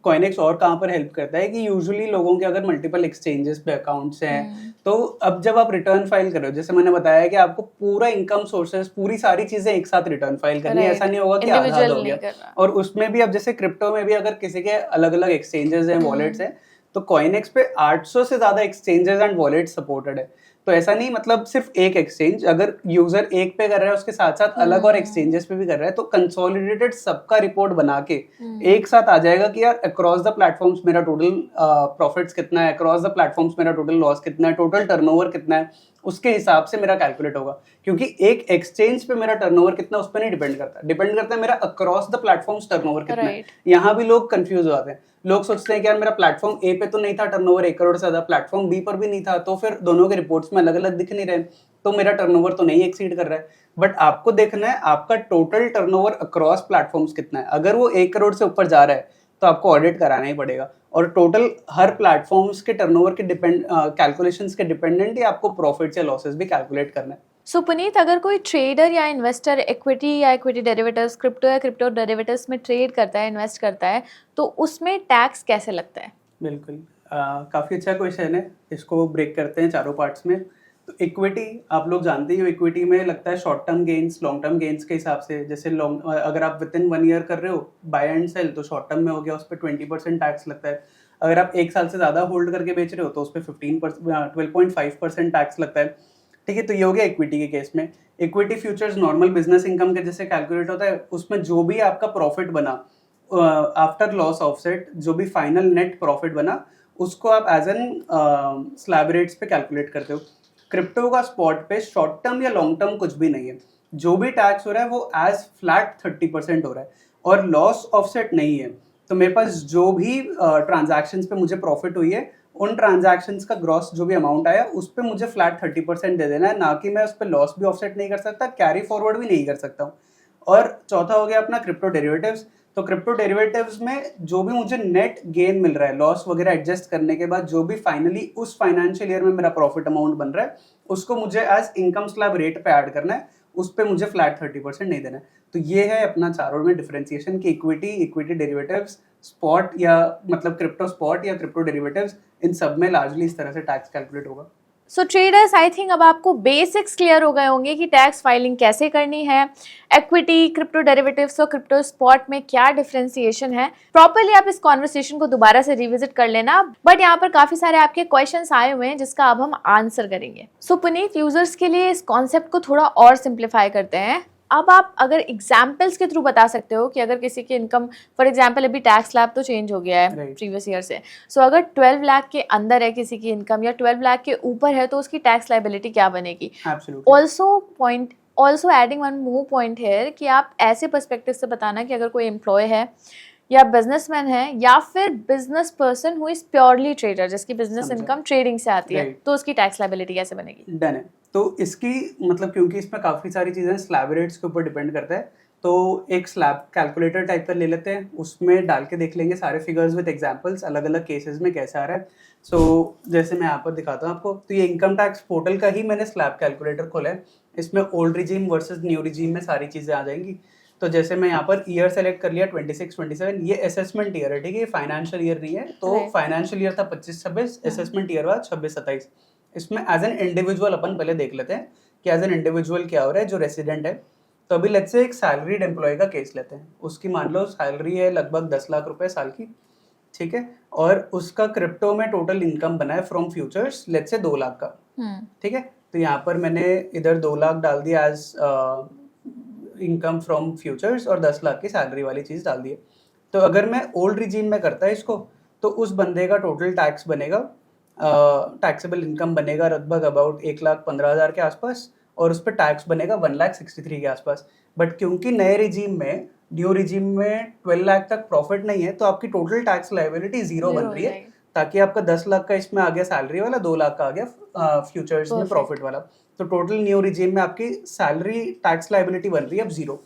कॉइनेक्स और कहाँ पर हेल्प करता है कि यूजुअली लोगों के अगर मल्टीपल एक्सचेंजेस पे अकाउंट्स हैं, तो अब जब आप रिटर्न फाइल कर रहे हो, जैसे मैंने बताया कि आपको पूरा इनकम सोर्सेस, पूरी सारी चीजें एक साथ रिटर्न फाइल करनी है, ऐसा नहीं होगा कि आधा हो गया। और उसमें भी अब जैसे क्रिप्टो में भी अगर किसी के अलग अलग एक्सचेंजेस हैं, वॉलेट्स हैं, तो कॉइनेक्स पे 800 से ज्यादा एक्सचेंजेस एंड वॉलेट सपोर्टेड है। तो ऐसा नहीं मतलब सिर्फ एक एक्सचेंज, अगर यूजर एक पे कर रहा है उसके साथ साथ अलग और एक्सचेंजेस पे भी कर रहा है, तो कंसोलिडेटेड सबका रिपोर्ट बना के एक साथ आ जाएगा कि यार अक्रॉस द प्लेटफॉर्म्स मेरा टोटल प्रॉफिट्स कितना है, अक्रॉस द प्लेटफॉर्म्स मेरा टोटल लॉस कितना है, टोटल टर्नओवर कितना है, उसके हिसाब से मेरा कैलकुलेट होगा। क्योंकि एक एक्सचेंज पे मेरा टर्नओवर कितना उस पर नहीं डिपेंड करता, डिपेंड करता है मेरा अक्रॉस द प्लेटफॉर्म्स टर्नओवर कितना है। यहाँ भी लोग कंफ्यूज हो जाते हैं, लोग सोचते हैं कि यार मेरा प्लेटफॉर्म ए पे तो नहीं था टर्नओवर 1 करोड़ से ज्यादा, प्लेटफॉर्म बी पर भी नहीं था, तो फिर दोनों के रिपोर्ट्स में अलग अलग दिख नहीं रहे, तो मेरा टर्नओवर तो नहीं एक्सीड कर रहा है। बट आपको देखना है आपका टोटल टर्नओवर अक्रॉस प्लेटफॉर्म्स कितना है। अगर वो 1 करोड़ से ऊपर जा रहा है तो आपको ऑडिट कराना ही पड़ेगा, और टोटल हर प्लेटफॉर्म्स के टर्नओवर के कैलकुलेशंस के डिपेंडेंट ही आपको प्रॉफिट्स या लॉसेस भी कैलकुलेट करना है। सो पुनीत, अगर कोई ट्रेडर या इन्वेस्टर इक्विटी या इक्विटी डेरिवेटिव्स, क्रिप्टो या क्रिप्टो डेरिवेटिव्स में ट्रेड करता है, इन्वेस्ट करता है, तो उसमें टैक्स कैसे लगता है? बिल्कुल, काफ़ी अच्छा क्वेश्चन है। इसको ब्रेक करते हैं चारों पार्ट्स में। तो इक्विटी आप लोग जानते ही हो, इक्विटी में लगता है short term gains, long term gains के हिसाब से। जैसे लॉन्ग, अगर आप विद इन 1 ईयर कर रहे हो बाय एंड सेल, तो शॉर्ट टर्म में हो गया, उस पर 20% टैक्स लगता है। अगर आप 1 साल से ज़्यादा होल्ड करके बेच रहे हो तो उस पर 12.5% टैक्स लगता है। ठीक है, तो ये हो गया इक्विटी के केस में। Equity futures normal business income के जैसे कैलकुलेट होता है, उसमें जो भी आपका प्रॉफिट बना आफ्टर लॉस ऑफसेट, जो भी फाइनल नेट प्रॉफिट बना, उसको आप एज एन स्लैब रेट्स पे कैलकुलेट करते हो। क्रिप्टो का स्पॉट पे शॉर्ट टर्म या लॉन्ग टर्म कुछ भी नहीं है, जो भी टैक्स हो रहा है वो एज फ्लैट 30% हो रहा है, और लॉस ऑफसेट नहीं है। तो मेरे पास जो भी ट्रांजैक्शंस पे मुझे प्रॉफिट हुई है, उन ट्रांजैक्शंस का ग्रॉस जो भी अमाउंट आया उस पे मुझे फ्लैट 30% दे देना है, ना कि मैं उस पर लॉस भी ऑफसेट नहीं कर सकता, कैरी फॉरवर्ड भी नहीं कर सकता हूँ। और चौथा हो गया अपना क्रिप्टो डेरिवेटिव्स। तो क्रिप्टो डेरिवेटिव्स में जो भी मुझे नेट गेन मिल रहा है, लॉस वगैरह एडजस्ट करने के बाद, जो भी फाइनली उस फाइनेंशियल ईयर में मेरा प्रॉफिट अमाउंट बन रहा है, उसको मुझे एज इनकम स्लैब रेट पे ऐड करना है, उस पे मुझे फ्लैट 30% नहीं देना है। तो ये है अपना चारों में डिफरेंशिएशन कि इक्विटी डेरिवेटिव्स, स्पॉट या मतलब क्रिप्टो स्पॉट या क्रिप्टो डेरिवेटिव्स, इन सब में लार्जली इस तरह से टैक्स कैलकुलेट होगा। सो ट्रेडर्स, आई थिंक अब आपको बेसिक्स क्लियर हो गए होंगे कि टैक्स फाइलिंग कैसे करनी है, इक्विटी, क्रिप्टो डेरिवेटिव्स और क्रिप्टो स्पॉट में क्या डिफरेंशिएशन है। प्रॉपर्ली आप इस कॉन्वर्सेशन को दोबारा से रिविजिट कर लेना, बट यहाँ पर काफी सारे आपके क्वेश्चंस आए हुए हैं जिसका अब हम आंसर करेंगे। सो पुनीत, यूजर्स के लिए इस कॉन्सेप्ट को थोड़ा और सिंप्लीफाई करते हैं। अब आप अगर एग्जाम्पल्स के थ्रू बता सकते हो कि अगर किसी की इनकम, फॉर एग्जाम्पल अभी टैक्स स्लैब तो चेंज हो गया है प्रीवियस ईयर से, सो अगर 12 लाख के अंदर है किसी की इनकम या 12 लाख के ऊपर है, तो उसकी टैक्स लायबिलिटी क्या बनेगी। Also adding one more point है कि आप ऐसे पर्सपेक्टिव से बताना कि अगर कोई एम्प्लॉय है या बिजनेसमैन है या फिर business person who is purely trader, जिसकी बिजनेस इनकम ट्रेडिंग से आती है, तो उसकी टैक्स लायबिलिटी कैसे बनेगी? डन है। तो इसकी मतलब क्योंकि इसमें काफ़ी सारी चीज़ें स्लैब रेट्स के ऊपर डिपेंड करता है, तो एक स्लैब कैलकुलेटर टाइप का ले लेते हैं, उसमें डाल के देख लेंगे सारे फिगर्स विद एग्जांपल्स, अलग अलग केसेस में कैसे आ रहा है। सो जैसे मैं यहाँ पर दिखाता हूँ आपको, तो ये इनकम टैक्स पोर्टल का ही मैंने स्लैब कैलकुलेटर खोला है। इसमें old regime versus new regime में सारी चीज़ें आ जाएंगी। तो जैसे मैं यहाँ पर ईयर सेलेक्ट कर लिया 26-27, ये असेसमेंट ईयर है, ठीक है, ये फाइनेंशियल ईयर नहीं है। तो फाइनेंशियल ईयर था 25-26, असेसमेंट ईयर हुआ 26-27। इसमें एज एन इंडिविजुअल अपन पहले देख लेते हैं कि एज एन इंडिविजुअल क्या हो रहा है जो रेसिडेंट है। तो अभी लेट्स से एक सैलरीड एम्प्लॉय का केस लेते हैं, उसकी मान लो सैलरी है लगभग 10 लाख रुपए साल की, ठीक है, और उसका क्रिप्टो में टोटल इनकम बना है from futures let's say 2 lakh का, ठीक है। तो यहाँ पर मैंने इधर 2 लाख डाल दिया एज इनकम फ्रॉम फ्यूचर्स और 10 लाख की सैलरी वाली चीज़ डाल दी है। तो अगर मैं ओल्ड रिजीम में करता है इसको, तो उस बंदे का टोटल टैक्स बनेगा, टैक्सेबल इनकम बनेगा लगभग अबाउट 1,15,000 के आसपास, और उस पर टैक्स बनेगा 1,63,000 के आसपास। बट क्योंकि नए रिजीम में, न्यू रिजीम में 12 लाख तक प्रॉफिट नहीं है, तो आपकी टोटल टैक्स लायबिलिटी 0 बन रही है, ताकि आपका 10 लाख का इसमें आ गया सैलरी वाला, 2 लाख का आ गया फ्यूचर्स में प्रॉफिट वाला। तो टोटल न्यू रिजीम में आपकी सैलरी टैक्स लायबिलिटी बन रही है अब 0,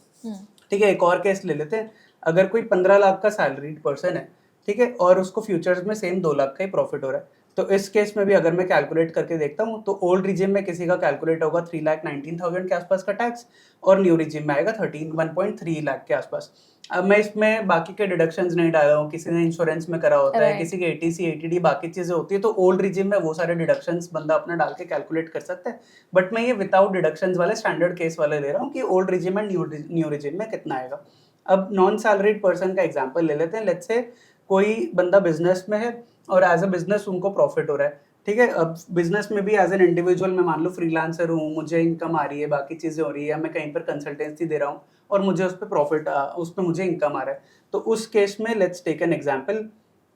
ठीक है। एक और केस ले लेते हैं, अगर कोई 15 लाख का सैलरीड पर्सन है, ठीक है, और उसको फ्यूचर्स में सेम 2 लाख का ही प्रॉफिट हो रहा है, तो इस केस में भी अगर मैं कैलकुलेट करके देखता हूँ, तो ओल्ड रिजीम में किसी का कैलकुलेट होगा 3,19,000 के आसपास का टैक्स, और न्यू रिजीम में आएगा 1.3 लाख के आसपास। अब मैं इसमें बाकी के डिडक्शंस नहीं डाला हूँ, किसी ने इंश्योरेंस में करा होता है, Right. किसी के एटीसी एटीडी बाकी चीजें होती है, तो ओल्ड रिजिम में वो सारे डिडक्शंस बंदा अपना डाल के कैलकुलेट कर सकता है। बट मैं ये विदाउट डिडक्शंस वाले स्टैंडर्ड केस वाले ले रहा हूँ कि old regime and new regime में कितना आएगा। अब नॉन सैलरीड पर्सन का एग्जाम्पल ले लेते हैं। लेट्स से कोई बंदा बिजनेस में है और एज अ बिजनेस उनको प्रॉफिट हो रहा है, ठीक है। अब बिजनेस में भी एज एन इंडिविजुअल मैं मान लो फ्रीलांसर हूँ, मुझे इनकम आ रही है, बाकी चीजें हो रही है, मैं कहीं पर कंसल्टेंसी दे रहा हूँ और मुझे उस पर प्रॉफिट, उस पर मुझे इनकम आ रहा है। तो उस केस में लेट्स टेक एन एग्जांपल।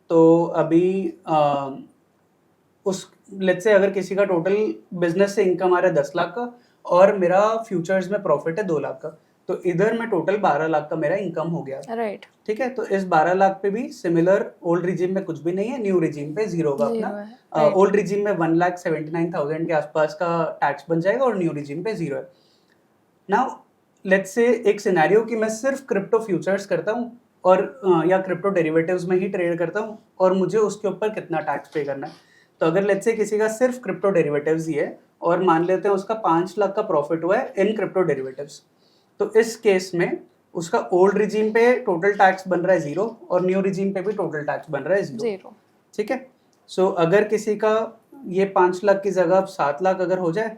तो अभी उस लेट्स से अगर किसी का टोटल बिजनेस से इनकम आ रहा है 10 लाख का और मेरा फ्यूचर्स में प्रॉफिट है 2 लाख का, तो इधर में टोटल 12 लाख का मेरा इनकम हो गया, राइट। ठीक है। तो इस 12 लाख पे भी सिमिलर ओल्ड रिजीम में कुछ भी नहीं है, न्यू रिजीम पे जीरो का अपना। ओल्ड रिजीम में 1,79,000 के आसपास का टैक्स बन जाएगा और न्यू रिजीम पे जीरो है। नाउ लेट्स से एक सिनेरियो कि मैं सिर्फ क्रिप्टो फ्यूचर्स करता हूँ और या क्रिप्टो डेरिवेटिव्स में ही ट्रेड करता हूँ और मुझे उसके ऊपर कितना टैक्स पे करना है। तो अगर लेट्स से किसी का सिर्फ क्रिप्टो डेरिवेटिव्स ही है और मान लेते हैं उसका 5 लाख का प्रॉफिट हुआ है इन क्रिप्टो डेरिवेटिव्स, तो इस केस में उसका ओल्ड रिजीम पे टोटल टैक्स बन रहा है 0 और न्यू रिजीम पे भी टोटल टैक्स बन रहा है 0, ठीक है। सो अगर किसी का ये 5 लाख की जगह 7 लाख अगर हो जाए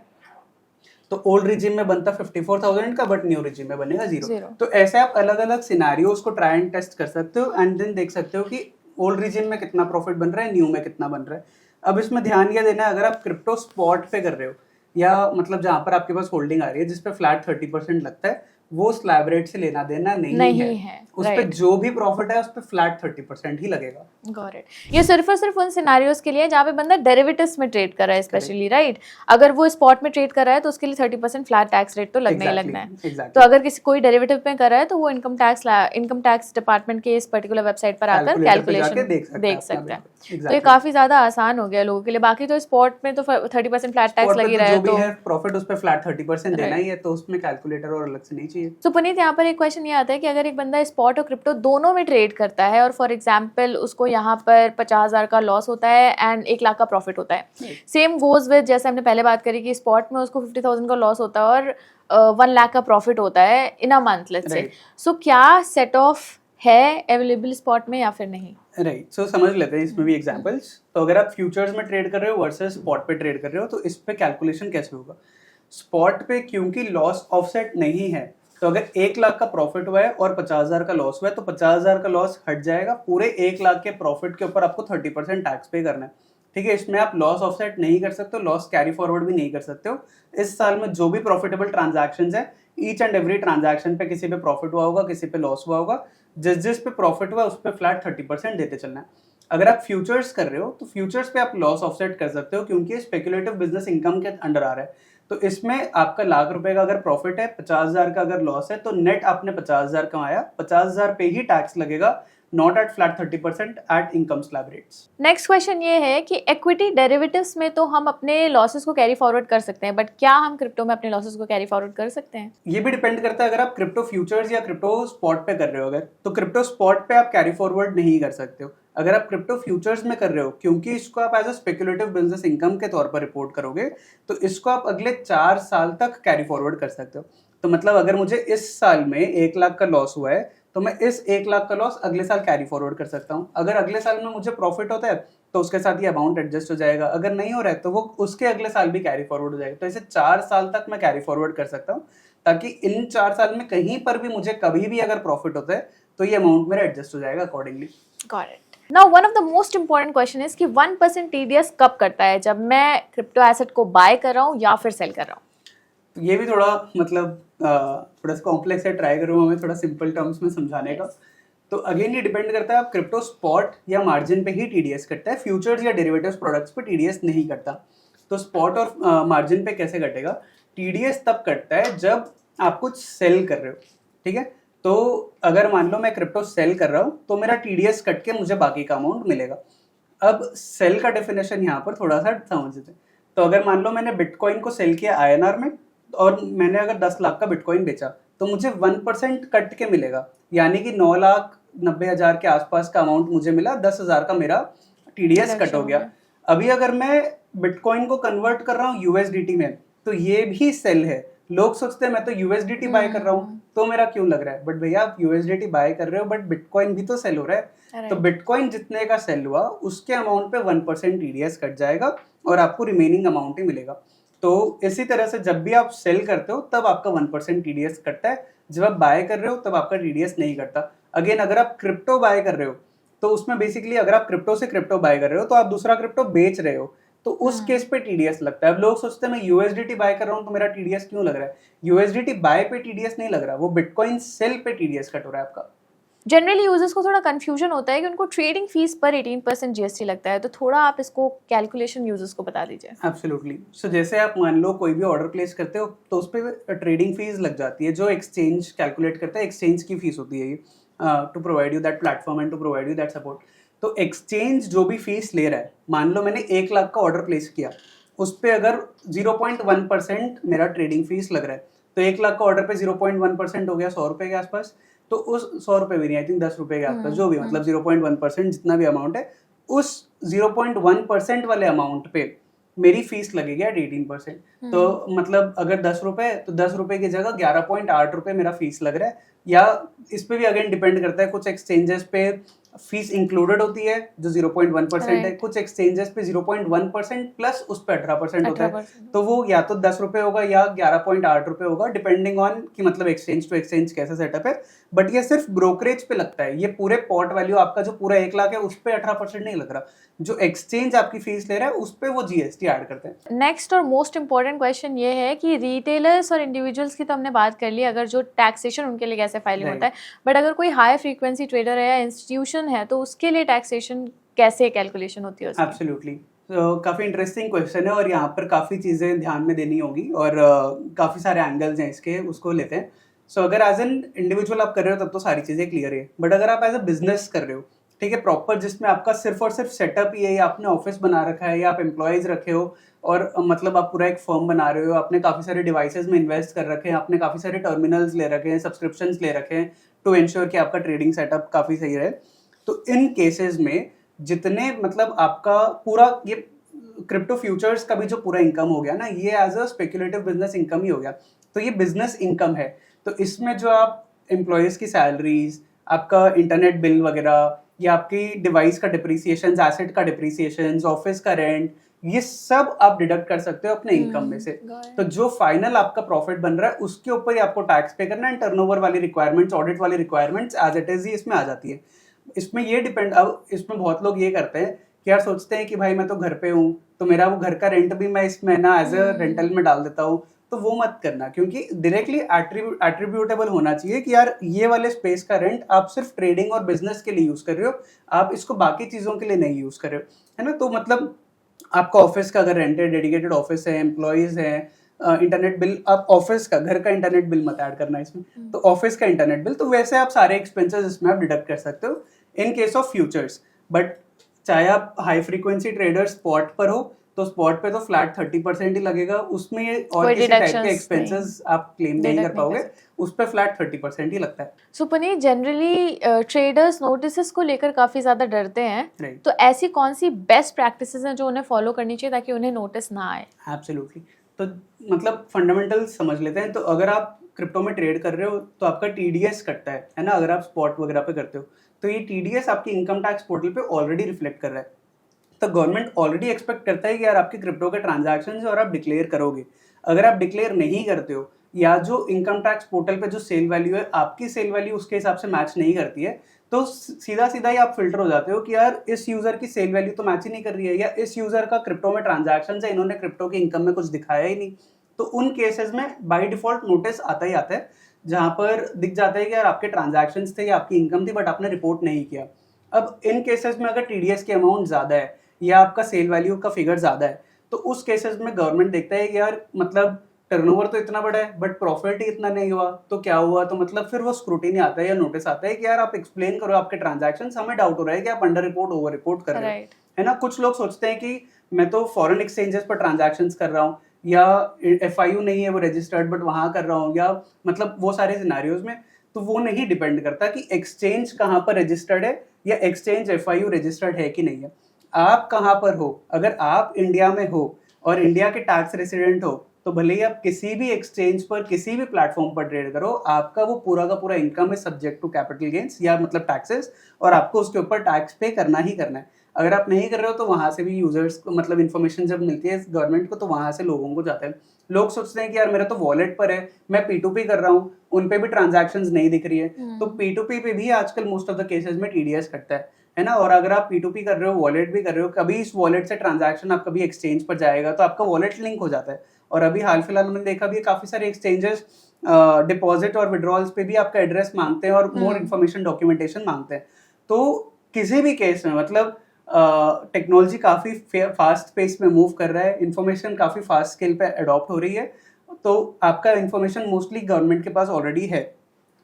तो ओल्ड रिजीम में बनता 54,000 का, बट न्यू रिजीम में बनेगा 0। तो ऐसे आप अलग अलग सिनेरियोस को ट्राई एंड टेस्ट कर सकते हो एंड देन देख सकते हो कि ओल्ड रिजीम में कितना प्रॉफिट बन रहा है, न्यू में कितना बन रहा है। अब इसमें ध्यान यह देना है, अगर आप क्रिप्टो स्पॉट पे कर रहे हो या मतलब जहां पर आपके पास होल्डिंग आ रही है जिसपे फ्लैट 30% लगता है, वो स्लैब रेट से लेना देना नहीं है। उस पे जो भी प्रॉफिट है उस पे फ्लैट 30% ही लगेगा। Got it. ये सिर्फ और सिर्फ उन सिनेरियोस के लिए जहाँ पे बंदा डेरिवेटिव्स में ट्रेड कर रहा है स्पेशली, राइट। अगर वो स्पॉट में ट्रेड कर रहा है तो उसके लिए 30% फ्लैट टैक्स रेट तो लगना ही लगना है। तो अगर किसी कोई डेरिवेटिव में कर रहा है तो वो इनकम टैक्स डिपार्टमेंट के इस पर्टिकुलर वेबसाइट पर आकर कैलकुलेशन देख सकते हैं। तो ये काफी ज्यादा आसान हो गया लोगों के लिए। बाकी तो स्पॉट में तो 30% फ्लैट टैक्स लगी रहा है, तो प्रॉफिट उस पे फ्लैट 30% देना ही है, तो उसमें कैलकुलेटर और अलग से नहीं चाहिए। तो पुनीत, यहाँ पर एक क्वेश्चन ये आता है कि अगर एक बंदा स्पॉट और क्रिप्टो दोनों में ट्रेड करता है और फॉर एग्जांपल उसको यहाँ पर 50,000 का लॉस होता है एंड 1 लाख का प्रॉफिट होता है, सेम गोज विद जैसे हमने पहले बात करी कि स्पॉट में उसको 50,000 का लॉस होता है और 1 लाख का प्रॉफिट होता है इन a month, let's say. So क्या सेट ऑफ है अवेलेबल स्पॉट में या फिर नहीं? राइट, सो समझ लेते हैं इसमें भी एग्जांपल्स। तो अगर आप फ्यूचर्स में ट्रेड कर रहे हो वर्सेस स्पॉट पे ट्रेड कर रहे हो, तो इस पे कैलकुलेशन कैसे होगा। स्पॉट पे क्योंकि लॉस ऑफसेट नहीं है, तो अगर 1 लाख का प्रॉफिट हुआ है और 50,000 का लॉस हुआ है, तो 50,000 का लॉस हट जाएगा, पूरे 1 लाख के प्रॉफिट के ऊपर आपको 30% टैक्स पे करना है, ठीक है। इसमें आप लॉस ऑफसेट नहीं कर सकते हो, लॉस कैरी फॉरवर्ड भी नहीं कर सकते हो। इस साल में जो भी प्रॉफिटेबल ट्रांजैक्शंस है, ईच एंड एवरी ट्रांजैक्शन पे किसी पे प्रॉफिट हुआ होगा, किसी पे लॉस हुआ होगा, जिस पे प्रॉफिट हुआ उस पे फ्लैट 30% देते चलना है। अगर आप फ्यूचर्स कर रहे हो तो फ्यूचर्स पे आप लॉस ऑफसेट कर सकते हो क्योंकि स्पेकुलेटिव बिजनेस इनकम के अंडर आ रहा है। तो इसमें आपका लाख रुपए का अगर प्रॉफिट है, 50,000 का अगर लॉस है, तो नेट आपने 50,000 कमाया, 50,000 पे ही टैक्स लगेगा, not at flat 30% at income slab rates. Next question ये है कि इक्विटी डेरिवेटिव्स में तो हम अपने लॉसेस को कैरी फॉरवर्ड कर सकते हैं, बट क्या हम क्रिप्टो में अपने लॉसेस को कैरी फॉरवर्ड कर सकते हैं? ये भी डिपेंड करता है, अगर आप क्रिप्टो फ्यूचर्स या क्रिप्टो स्पॉट पे कर रहे हो अगर, तो क्रिप्टो स्पॉट पे आप कैरी फॉरवर्ड नहीं कर सकते हो। अगर आप क्रिप्टो फ्यूचर्स में कर रहे हो, क्योंकि इसको आप as a speculative business income के तौर पर रिपोर्ट करोगे, तो इसको आप अगले 4 साल तक कैरी फॉरवर्ड कर सकते हो। तो मतलब अगर मुझे इस साल में 1 लाख का लॉस हुआ है, तो मैं इस 1 लाख का लॉस अगले साल कैरी फॉरवर्ड कर सकता हूँ। अगर अगले साल में मुझे प्रॉफिट होता है तो उसके साथ ये अमाउंट एडजस्ट हो जाएगा, अगर नहीं हो रहा है तो वो उसके अगले साल भी कैरी फॉरवर्ड हो जाएगा। तो इसे 4 साल तक मैं कैरी फॉरवर्ड कर सकता हूँ, ताकि इन 4 साल में कहीं पर भी मुझे कभी भी अगर प्रॉफिट होता है तो ये अमाउंट मेरा एडजस्ट हो जाएगा accordingly. Got it. Now one of the most important question is कि 1% टीडीएस कब करता है, जब मैं क्रिप्टो एसेट को बाय कर रहा हूँ या फिर सेल कर रहा हूँ? तो ये भी थोड़ा मतलब थोड़ा सा कॉम्प्लेक्स है, ट्राई करूँगा मैं थोड़ा सिंपल टर्म्स में समझाने का। तो अगेन ये डिपेंड करता है, आप क्रिप्टो स्पॉट या मार्जिन पे ही टीडीएस करता है, फ्यूचर्स या डेरिवेटिव्स प्रोडक्ट्स पे टीडीएस नहीं करता। तो स्पॉट और मार्जिन पे कैसे कटेगा? टीडीएस तब कटता है जब आप कुछ सेल कर रहे हो, ठीक है। तो अगर मान लो मैं क्रिप्टो सेल कर रहा हूँ तो मेरा टीडीएस कट के मुझे बाकी का अमाउंट मिलेगा। अब सेल का डेफिनेशन यहाँ पर थोड़ा सा समझते हैं। तो अगर मान लो मैंने बिटकॉइन को सेल किया INR में और मैंने अगर 10 लाख का बिटकॉइन बेचा, तो मुझे 1% कट के मिलेगा, यानी कि 9,90,000 के आसपास का अमाउंट मुझे मिला, 10,000 का मेरा टीडीएस कट हो गया। अभी अगर मैं बिटकॉइन को कन्वर्ट कर रहा हूँ USDT में, तो ये भी सेल है, लोग सोचते हैं मैं तो यूएसडीटी बाय कर रहा हूँ तो मेरा क्यों लग रहा है, बट भैया आप यूएसडीटी बाय कर रहे हो बट बिटकॉइन भी तो सेल हो रहा है, तो बिटकॉइन जितने का सेल हुआ उसके अमाउंट पे 1% टीडीएस कट जाएगा और आपको रिमेनिंग अमाउंट ही मिलेगा। तो इसी तरह से जब भी आप सेल करते हो तब आपका 1% टीडीएस कटता है, जब आप बाय कर रहे हो तब आपका टीडीएस नहीं कटता। अगेन अगर आप क्रिप्टो बाय कर रहे हो तो उसमें बेसिकली अगर आप क्रिप्टो से क्रिप्टो बाय कर रहे हो तो आप दूसरा क्रिप्टो बेच रहे हो, तो उस केस पे टीडीएस लगता है। अब लोग सोचते हैं मैं यूएसडीटी बाय कर रहा हूँ तो मेरा टीडीएस क्यों लग रहा है, यूएसडीटी बाय पे टीडीएस नहीं लग रहा, वो बिटकॉइन सेल पे टीडीएस कट हो रहा है आपका। जनरली यूजर्स को थोड़ा कंफ्यूजन होता है कि उनको ट्रेडिंग फीस पर 18% जीएसटी लगता है, तो थोड़ा आप इसको कैलकुलेशन यूजर्स को बता दीजिए। एब्सोल्युटली। सो जैसे आप मान लो कोई भी ऑर्डर प्लेस करते हो तो उस पर ट्रेडिंग फीस लग जाती है जो एक्सचेंज कैलकुलेट करता है, एक्सचेंज की फीस होती है ये to provide you that platform and to provide you that support. तो एक्सचेंज जो भी फीस ले रहा है, मान लो मैंने 1 लाख का ऑर्डर प्लेस किया, उस पर अगर 0.1% मेरा ट्रेडिंग फीस लग रहा है, तो 1 लाख का ऑर्डर पे 0.1% हो गया 100 रुपए के आसपास। तो उस 100 रुपए भी नहीं, आई थिंक 10 रुपए के आसपास, जो भी मतलब 0.1% जितना भी अमाउंट है, उस 0.1% वाले अमाउंट पे मेरी फीस लगेगी एट 18%। तो मतलब अगर 10 रुपए तो 10 रुपए की जगह 11.8 रुपए मेरा फीस लग रहा है। या इस पे भी अगेन डिपेंड करता है, कुछ एक्सचेंजेस पे फीस इंक्लूडेड होती है जो 0.1% है, कुछ एक्सचेंजेस पे 0.1% प्लस उस पे 18% होता है, तो वो या तो 10 रुपए होगा या 11.8 रुपए होगा, डिपेंडिंग ऑन कि मतलब एक्सचेंज टू एक्सचेंज कैसा सेटअप है। बट ये सिर्फ ब्रोकरेज पे लगता है, ये पूरे पॉट वैल्यू आपका जो पूरा 1 लाख है उस पे 18% नहीं लग रहा, जो एक्सचेंज आपकी फीस ले रहा है उस पे वो जीएसटी ऐड करते हैं। नेक्स्ट और मोस्ट इंपॉर्टेंट क्वेश्चन ये है कि रिटेलर्स और इंडिविजुअल्स की तो हमने बात कर ली, अगर जो टैक्सेशन उनके लिए कैसे फाइलिंग होता है, बट अगर कोई हाई फ्रीक्वेंसी ट्रेडर है या इंस्टीट्यूशन है तो उसके लिए टैक्सेशन कैसे कैलकुलेशन होती है? एब्सोल्युटली। तो काफ़ी इंटरेस्टिंग क्वेश्चन है और यहाँ पर काफ़ी चीज़ें ध्यान में देनी होगी और काफ़ी सारे एंगल्स हैं इसके, उसको लेते हैं। सो अगर एज एन इंडिविजुअल आप कर रहे हो तब तो सारी चीज़ें क्लियर है, बट अगर आप एज अ बिजनेस कर रहे हो, ठीक है, प्रॉपर जिसमें आपका सिर्फ और सिर्फ सेटअप ही है, या आपने ऑफिस बना रखा है या आप एम्प्लॉयज़ रखे हो और मतलब आप पूरा एक फर्म बना रहे हो, आपने काफ़ी सारे डिवाइसेस में इन्वेस्ट कर रखे हैं, आपने काफ़ी सारे टर्मिनल्स ले रखे हैं, सब्सक्रिप्शंस ले रखे हैं टू इंश्योर कि आपका ट्रेडिंग सेटअप काफ़ी सही रहे, तो इन केसेस में जितने मतलब आपका पूरा ये क्रिप्टो फ्यूचर्स का भी जो पूरा इनकम हो गया ना, ये as a speculative business income ही हो गया, तो ये बिजनेस इनकम है। तो इसमें जो आप एम्प्लॉयज़ की सैलरीज, आपका इंटरनेट बिल वगैरह, या आपकी डिवाइस का डिप्रिसिएशन, एसेट का डिप्रिसिएशन, ऑफिस का रेंट, ये सब आप डिडक्ट कर सकते हो अपने इनकम में से। तो जो फाइनल आपका प्रॉफिट बन रहा है उसके ऊपर ही आपको टैक्स पे करना है। टर्नओवर वाली रिक्वायरमेंट्स, ऑडिट वाली रिक्वायरमेंट्स एज इट इज ही इसमें आ जाती है। इसमें ये डिपेंड, अब इसमें बहुत लोग ये करते हैं कि यार सोचते हैं कि भाई मैं तो घर पे हूँ तो मेरा वो घर का रेंट भी मैं इसमें ना एज अ रेंटल में डाल देता हूँ, तो वो मत करना, क्योंकि डायरेक्टली एट्रीब्यूटेबल होना चाहिए कि यार ये वाले स्पेस का रेंट आप सिर्फ ट्रेडिंग और बिजनेस के लिए यूज कर रहे हो, आप इसको बाकी चीजों के लिए नहीं यूज कर रहे हो, है ना। तो मतलब आपका ऑफिस का अगर रेंटेड डेडिकेटेड ऑफिस है, एम्प्लॉयज है, इंटरनेट बिल, आप ऑफिस का, घर का इंटरनेट बिल मत ऐड करना इसमें, तो ऑफिस का इंटरनेट बिल, तो वैसे आप सारे एक्सपेंसेस इसमें आप डिडक्ट कर सकते हो in case of futures. But चाहे आप हाई फ्रीक्वेंसी ट्रेडर स्पॉट पर हो तो स्पॉट पे तो फ्लैट 30% ही लगेगा, उसमें और किसी टाइप के एक्सपेंसेस आप क्लेम नहीं कर पाओगे, उस पर फ्लैट 30% ही लगता है। So Puneet, generally traders notices को लेकर काफी ज्यादा डरते हैं, तो ऐसी कौन सी बेस्ट प्रैक्टिसेस हैं जो उन्हें फॉलो करनी चाहिए ताकि उन्हें नोटिस ना आए? एब्सोल्युटली। तो मतलब फंडामेंटल्स समझ लेते हैं। तो अगर आप क्रिप्टो में ट्रेड कर रहे हो तो आपका टीडीएस कटता है ना, अगर आप स्पॉट वगैरह पे करते हो तो ये टीडीएस आपकी इनकम टैक्स पोर्टल पे ऑलरेडी रिफ्लेक्ट कर रहा है। तो गवर्नमेंट ऑलरेडी एक्सपेक्ट करता है कि यार आपके क्रिप्टो के ट्रांजैक्शंस और आप डिक्लेयर करोगे। अगर आप डिक्लेयर नहीं करते हो या जो इनकम टैक्स पोर्टल पे जो सेल वैल्यू है आपकी सेल वैल्यू उसके हिसाब से मैच नहीं करती है, तो सीधा सीधा ही आप फिल्टर हो जाते हो कि यार इस यूजर की सेल वैल्यू तो मैच ही नहीं कर रही है, या इस यूजर का क्रिप्टो में ट्रांजैक्शंस है, इन्होंने क्रिप्टो की इनकम में कुछ दिखाया ही नहीं। तो उन केसेस में बाय डिफॉल्ट नोटिस आता ही आता है, जहां पर दिख जाता है कि यार आपके ट्रांजैक्शंस थे या आपकी इनकम थी बट आपने रिपोर्ट नहीं किया। अब इन केसेस में अगर टीडीएस की अमाउंट ज्यादा है या आपका सेल वैल्यू का फिगर ज्यादा है, तो उस केसेस में गवर्नमेंट देखता है कि यार मतलब टर्नओवर तो इतना बड़ा है बट प्रॉफिट ही इतना नहीं हुआ, तो क्या हुआ, तो मतलब फिर वो स्क्रूटिनी आता है या नोटिस आता है कि यार आप एक्सप्लेन करो आपके ट्रांजैक्शंस, हमें डाउट हो रहा है कि आप अंडर रिपोर्ट ओवर रिपोर्ट कर रहे हो, है ना। कुछ लोग सोचते हैं कि मैं तो फॉरेन एक्सचेंजेस पर ट्रांजैक्शंस कर रहा हूँ, या एफआईयू नहीं है वो रजिस्टर्ड बट वहां कर रहा हूँ, या मतलब वो सारे सिनेरियोज में, तो वो नहीं डिपेंड करता कि एक्सचेंज कहाँ पर रजिस्टर्ड है या एक्सचेंज एफआईयू रजिस्टर्ड है कि नहीं है। आप कहाँ पर हो, अगर आप इंडिया में हो और इंडिया के टैक्स रेसिडेंट हो तो भले ही आप किसी भी एक्सचेंज पर किसी भी प्लेटफॉर्म पर ट्रेड करो, आपका वो पूरा का पूरा income is subject to capital gains या मतलब टैक्सेस, और आपको उसके ऊपर टैक्स पे करना ही करना है। अगर आप नहीं कर रहे हो तो वहां से भी यूजर्स को मतलब इन्फॉर्मेशन जब मिलती है गवर्नमेंट को, तो वहां से लोगों को जाता है। लोग सोचते हैं कि यार मेरा तो वॉलेट पर है, मैं P2P कर रहा हूँ, उन पे भी ट्रांजैक्शंस नहीं दिख रही है। तो P2P पे भी आजकल मोस्ट ऑफ द केसेस में TDS कटता है ना। और अगर आप P2P कर रहे हो, वॉलेट भी कर रहे हो, कभी इस वॉलेट से ट्रांजैक्शन आप कभी एक्सचेंज पर जाएगा तो आपका वॉलेट लिंक हो जाता है। और अभी हाल फिलहाल हमने देखा भी काफी सारे एक्सचेंजेस डिपॉजिट और विड्रॉल्स पे भी आपका एड्रेस मांगते हैं और मोर इन्फॉर्मेशन डॉक्यूमेंटेशन मांगते हैं। तो किसी भी केस में मतलब टेक्नोलॉजी काफी फास्ट पेस में मूव कर रहा है, इन्फॉर्मेशन काफी फास्ट स्केल पे अडॉप्ट हो रही है, तो आपका इन्फॉर्मेशन मोस्टली गवर्नमेंट के पास ऑलरेडी है।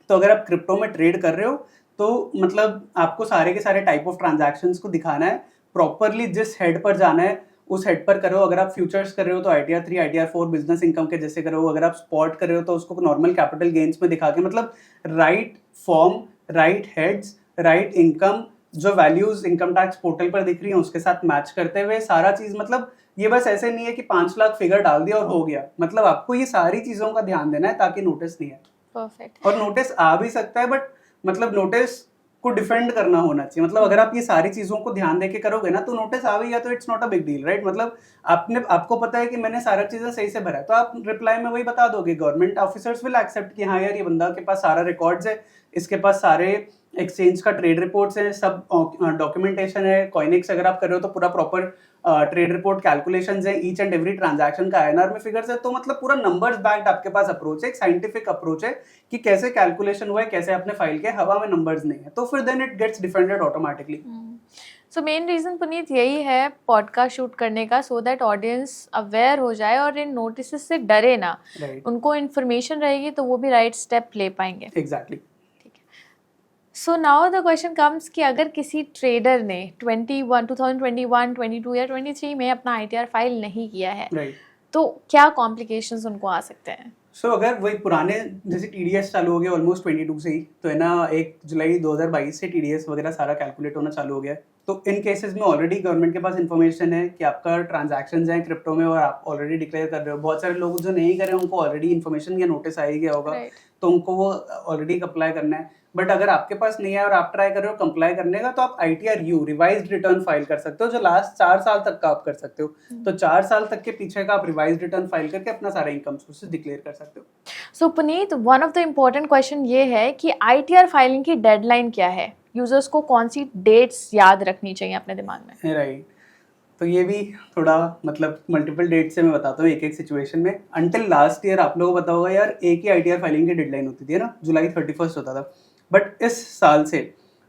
तो अगर आप क्रिप्टो में ट्रेड कर रहे हो तो मतलब आपको सारे के सारे टाइप ऑफ ट्रांजैक्शंस को दिखाना है, प्रॉपरली जिस हेड पर जाना है उस हेड पर करो। अगर आप फ्यूचर्स कर रहे हो तो ITR 3 ITR 4 बिजनेस इनकम के जैसे करो। अगर आप स्पॉट कर रहे हो तो उसको नॉर्मल कैपिटल गेन्स में दिखा के मतलब right form, right heads, right income, जो वैल्यूज इनकम टैक्स पोर्टल पर दिख रही है उसके साथ मैच करते हुए सारा चीज। मतलब ये बस ऐसे नहीं है कि 5 लाख फिगर डाल दिया और हो गया, मतलब आपको ये सारी चीजों का ध्यान देना है ताकि नोटिस नहीं है। परफेक्ट। और नोटिस आ भी सकता है बट मतलब नोटिस को डिफेंड करना होना चाहिए। मतलब अगर आप ये सारी चीजों को ध्यान देके करोगे ना तो नोटिस आ भी गया तो it's not a big deal, right. मतलब आपको पता है कि मैंने सारा चीजें सही से भरा है तो आप रिप्लाई में वही बता दोगे। गवर्नमेंट ऑफिसर्स विल एक्सेप्ट कि हाँ यार ये बंदा के पास सारा रिकॉर्ड्स है, इसके पास सारे एक्सचेंज का ट्रेड रिपोर्ट्स हैं, सब डॉक्यूमेंटेशन है। कॉइनेक्स अगर आप कर रहे हो तो पूरा प्रॉपर ट्रेड रिपोर्ट कैलकुलेशंस है, ईच एंड एवरी ट्रांजैक्शन का INR में फिगर्स है। तो मतलब पूरा नंबर्स बैक्ड आपके पास अप्रोच है, एक साइंटिफिक अप्रोच है कि कैसे कैलकुलेशन हुआ है, कैसे आपने फाइल किया, हवा में नंबर्स नहीं है, तो फिर then it gets defended automatically. So main reason Puneet यही है पॉडकास्ट शूट करने का, सो दैट ऑडियंस अवेयर हो जाए और इन नोटिस से डरे ना, उनको इन्फॉर्मेशन रहेगी तो वो भी राइट स्टेप ले पाएंगे। Exactly. So now the question comes कि अगर किसी ट्रेडर ने 2021, 22 या 23 में अपना ITR फाइल नहीं किया है, तो क्या कॉम्प्लिकेशंस उनको आ सकते हैं? सो अगर वही पुराने जैसे TDS चालू हो गया ऑलमोस्ट 22 से ही, तो है ना 1 जुलाई 2022 से TDS वगैरह सारा कैलकुलेट होना चालू हो गया है। तो इन केसेस में ऑलरेडी गवर्नमेंट के पास इन्फॉर्मेशन है कि आपका ट्रांजैक्शंस हैं क्रिप्टो में और आप ऑलरेडी डिक्लेयर कर रहे हो। बहुत सारे लोग जो नहीं कर रहे हैं उनको ऑलरेडी इन्फॉर्मेशन या नोटिस आ ही गया होगा, तो उनको वो ऑलरेडी अप्लाई करना है। बट अगर आपके पास नहीं है और आप ट्राई कर रहे हो कंप्लाई करने का, तो आप ITRU रिवाइज्ड रिटर्न फाइल कर सकते हो, जो लास्ट 4 साल तक का आप कर सकते हो। तो 4 साल तक के पीछे का आप रिवाइज्ड रिटर्न फाइल करके अपना सारा इनकम सोर्सेस डिक्लेयर कर सकते हो। So Puneet, one of the important question ये है कि ITR फाइलिंग की डेडलाइन क्या है? यूजर्स को कौन सी डेट्स याद रखनी चाहिए अपने दिमाग में? राइट, तो ये भी थोड़ा मतलब मल्टीपल डेट से मैं बताता हूँ एक एक सिचुएशन में। अंटिल लास्ट ईयर आप लोगों को पता होगा यार, एक ही ITR फाइलिंग की डेडलाइन होती थी ना, जुलाई 31 होता था। बट इस साल से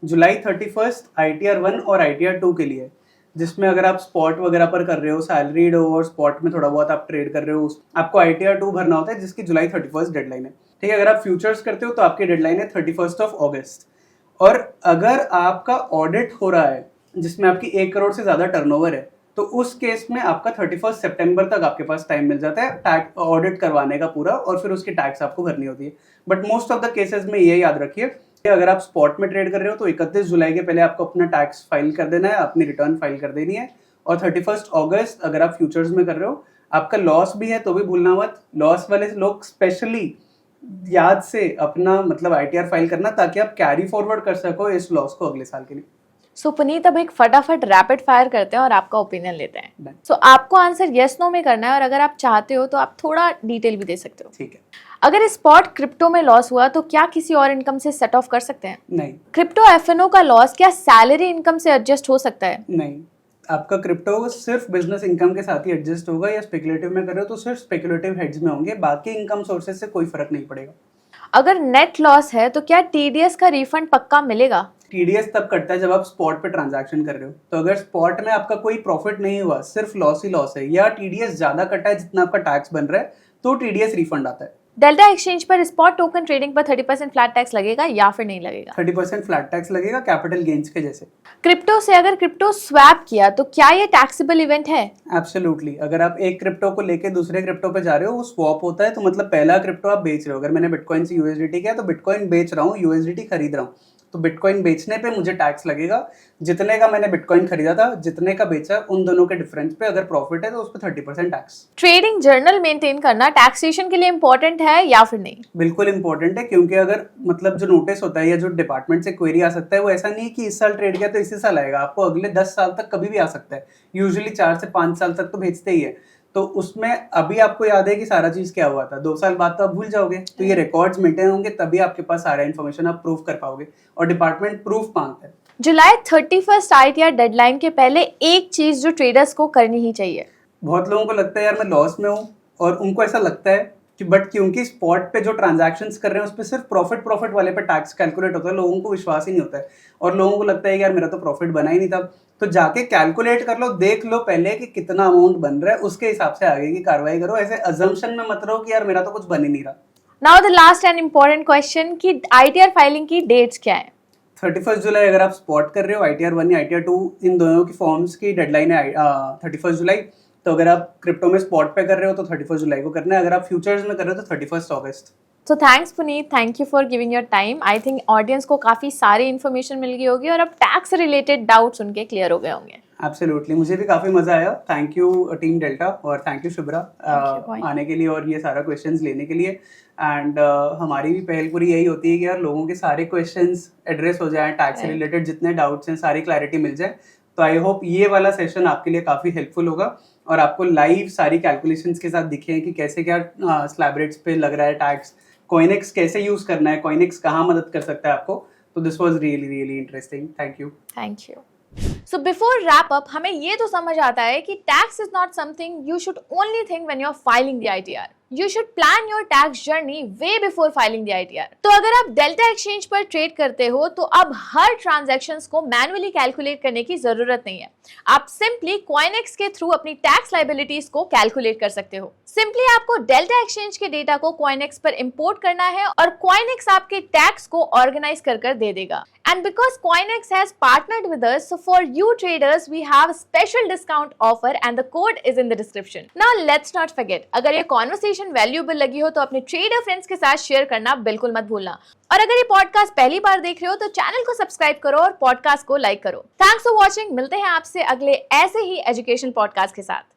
जुलाई 31 ITR 1 और ITR 2 के लिए, जिसमें अगर आप स्पॉट वगैरह पर कर रहे हो, सैलरीड हो और स्पॉट में थोड़ा बहुत आप ट्रेड कर रहे हो, आपको ITR 2 भरना होता है जिसकी जुलाई 31 डेडलाइन है। ठीक है, अगर आप फ्यूचर्स करते हो तो आपकी डेडलाइन है 31 अगस्त। और अगर आपका ऑडिट हो रहा है जिसमें आपकी 1 करोड़ से ज्यादा टर्नओवर है, तो उस केस में आपका 31 सितंबर तक आपके पास टाइम मिल जाता है टैक्स ऑडिट करवाने का पूरा, और फिर उसकी टैक्स आपको भरनी होती है। But most of the cases में ये याद रखिए कि अगर आप स्पॉट में ट्रेड कर रहे हो तो 31 जुलाई के पहले आपको अपना टैक्स फाइल कर देना है, अपनी रिटर्न फाइल कर देनी है। और 31 अगस्त अगर आप फ्यूचर्स में कर रहे हो, आपका लॉस भी है तो भी भूलना मत। लॉस वाले लोग स्पेशली याद से अपना मतलब ITR फाइल करना, ताकि आप कैरी फॉरवर्ड कर सको इस लॉस को अगले साल के लिए। सो पुनीत, अब एक फटाफट रैपिड फायर करते हैं और आपका ओपिनियन लेते हैं। सो आपको आंसर यस नो में करना है, और अगर आप चाहते हो तो आप थोड़ा डिटेल भी दे सकते हो। ठीक है। अगर स्पॉट क्रिप्टो में लॉस हुआ तो क्या किसी और इनकम से सेट ऑफ कर सकते हैं? नहीं। क्रिप्टो FNO का लॉस क्या सैलरी इनकम से एडजस्ट हो सकता है? नहीं, आपका क्रिप्टो सिर्फ बिजनेस इनकम के साथ ही एडजस्ट होगा, या स्पेकुलेटिव में कर रहे हो तो सिर्फ स्पेकुलेटिव हेड्स में होंगे, बाकी इनकम सोर्सेज से कोई फर्क नहीं पड़ेगा। अगर नेट लॉस है तो क्या TDS का रिफंड पक्का मिलेगा? TDS तब कटता है जब आप स्पॉट पे ट्रांजैक्शन कर रहे हो। तो अगर स्पॉट में आपका कोई प्रॉफिट नहीं हुआ, सिर्फ लॉस ही लॉस है, या TDS ज्यादा कटा है जितना आपका टैक्स बन रहा है, तो TDS रिफंड आता है। डेल्टा एक्सचेंज पर स्पॉट टोकन ट्रेडिंग पर 30% फ्लैट टैक्स लगेगा या फिर नहीं लगेगा? 30% फ्लैट टैक्स लगेगा कैपिटल गेन्स के जैसे। क्रिप्टो से अगर क्रिप्टो स्वैप किया तो क्या ये टैक्सेबल इवेंट है? एब्सोल्युटली। अगर आप एक क्रिप्टो को लेके दूसरे क्रिप्टो पे जा रहे हो, वो स्वैप होता है, तो मतलब पहला क्रिप्टो आप बेच रहे हो। अगर मैंने बिटकॉइन से USDT किया तो बिटकॉइन बेच रहा हूँ, USDT खरीद रहा हूँ, तो बिटकॉइन बेचने पे मुझे टैक्स लगेगा, जितने का मैंने बिटकॉइन खरीदा था, जितने का बेचा, उन दोनों के डिफरेंस पे अगर प्रॉफिट है तो उस पर 30% टैक्स। ट्रेडिंग जर्नल मेंटेन करना टैक्सेशन के लिए इंपॉर्टेंट है या फिर नहीं? बिल्कुल इंपॉर्टेंट है, क्योंकि अगर मतलब जो नोटिस होता है या जो डिपार्टमेंट से क्वेरी आ सकता है, वो ऐसा नहीं कि इस साल ट्रेड किया तो इसी साल आएगा, आपको अगले 10 साल तक कभी भी आ सकता है। यूजुअली 4 से 5 साल तक तो भेजते ही है। तो उसमें अभी आपको याद है कि सारा चीज क्या हुआ था, 2 साल बाद तो आप भूल जाओगे। तो ये रिकॉर्ड्स मेंटेन होंगे, तभी आपके पास सारा इन्फॉर्मेशन आप प्रूव कर पाओगे, और डिपार्टमेंट प्रूफ मांगता है। जुलाई 31 आईटीआर डेडलाइन के पहले एक चीज जो ट्रेडर्स को करनी ही चाहिए। बहुत लोगों को लगता है यार मैं लॉस में हूँ, और उनको ऐसा लगता है कि बट क्योंकि स्पॉट पे जो ट्रांजैक्शंस कर रहे हैं उस पर सिर्फ प्रॉफिट वाले पे टैक्स कैलकुलेट होता है, लोगों को विश्वास ही नहीं होता है, और लोगों को लगता है कि यार मेरा तो प्रॉफिट बना ही नहीं था। तो जाके कैलकुलेट कर लो, देख लो पहले कि कितना अमाउंट बन रहा है, उसके हिसाब से आगे की कार्रवाई करो। ऐसे अजम्पशन में मत रहो कि यार मेरा तो कुछ बन ही नहीं रहा। Now the last and important question कि आईटीआर फाइलिंग की डेट्स क्या है? 31 जुलाई अगर आप स्पॉट कर रहे हो, ITR 1 या ITR 2 इन दोनों की फॉर्म्स की डेडलाइन है 31 जुलाई। तो अगर आप क्रिप्टो में स्पॉट पे कर रहे हो तो 31 जुलाई को करना है, अगर आप फ्यूचर्स में कर रहे हो तो 31 अगस्त। तो thanks Puneet, thank you for giving your time. I think audience को काफी सारी इन्फॉर्मेशन मिल गई होगी और अब टैक्स रिलेटेड डाउट्स उनके क्लियर हो गए होंगे। एब्सोल्युटली, मुझे भी काफी मजा आया। थैंक यू टीम डेल्टा, और थैंक यू शुभ्रा आने के लिए और ये सारा क्वेश्चंस लेने के लिए। एंड हमारी भी पहल पूरी यही होती है कि यार लोगों के सारे क्वेश्चंस एड्रेस हो जाएं, टैक्स से रिलेटेड जितने डाउट्स हैं सारी क्लैरिटी मिल जाए। तो आई होप ये वाला सेशन आपके लिए काफी हेल्पफुल होगा, और आपको लाइव सारी कैलकुलेशंस के साथ दिखे कि कैसे क्या स्लैब रेट्स पे लग रहा है टैक्स, कॉइनेक्स कैसे यूज करना है, कॉइनेक्स कहाँ मदद कर सकता है आपको। तो this was really interesting. Thank you. Thank you. So before wrap up, हमें ये तो समझ आता है कि tax is not something you should only think when you are filing the ITR. You should plan your tax journey way before filing the ITR. तो अगर आप डेल्टा एक्सचेंज पर ट्रेड करते हो तो अब हर ट्रांजैक्शंस को मैन्युअली कैलकुलेट करने की जरूरत नहीं है। आप सिंपली कॉइनेक्स के थ्रू अपनी टैक्स लायबिलिटीज को कैलकुलेट कर सकते हो। सिंपली आपको डेल्टा एक्सचेंज के डेटा को कॉइनेक्स पर इंपोर्ट करना है और कॉइनेक्स आपके टैक्स को ऑर्गेनाइज कर दे देगा। And because Coinex has partnered with us, so for you traders, we have a special discount offer and the code is in the description. Now let's not forget, अगर ये conversation valuable लगी हो तो अपने trader friends के साथ share करना बिल्कुल मत भूलना। और अगर ये podcast पहली बार देख रहे हो तो चैनल को सब्सक्राइब करो और podcast को लाइक करो। Thanks for watching, मिलते हैं आपसे अगले ऐसे ही एजुकेशन podcast के साथ।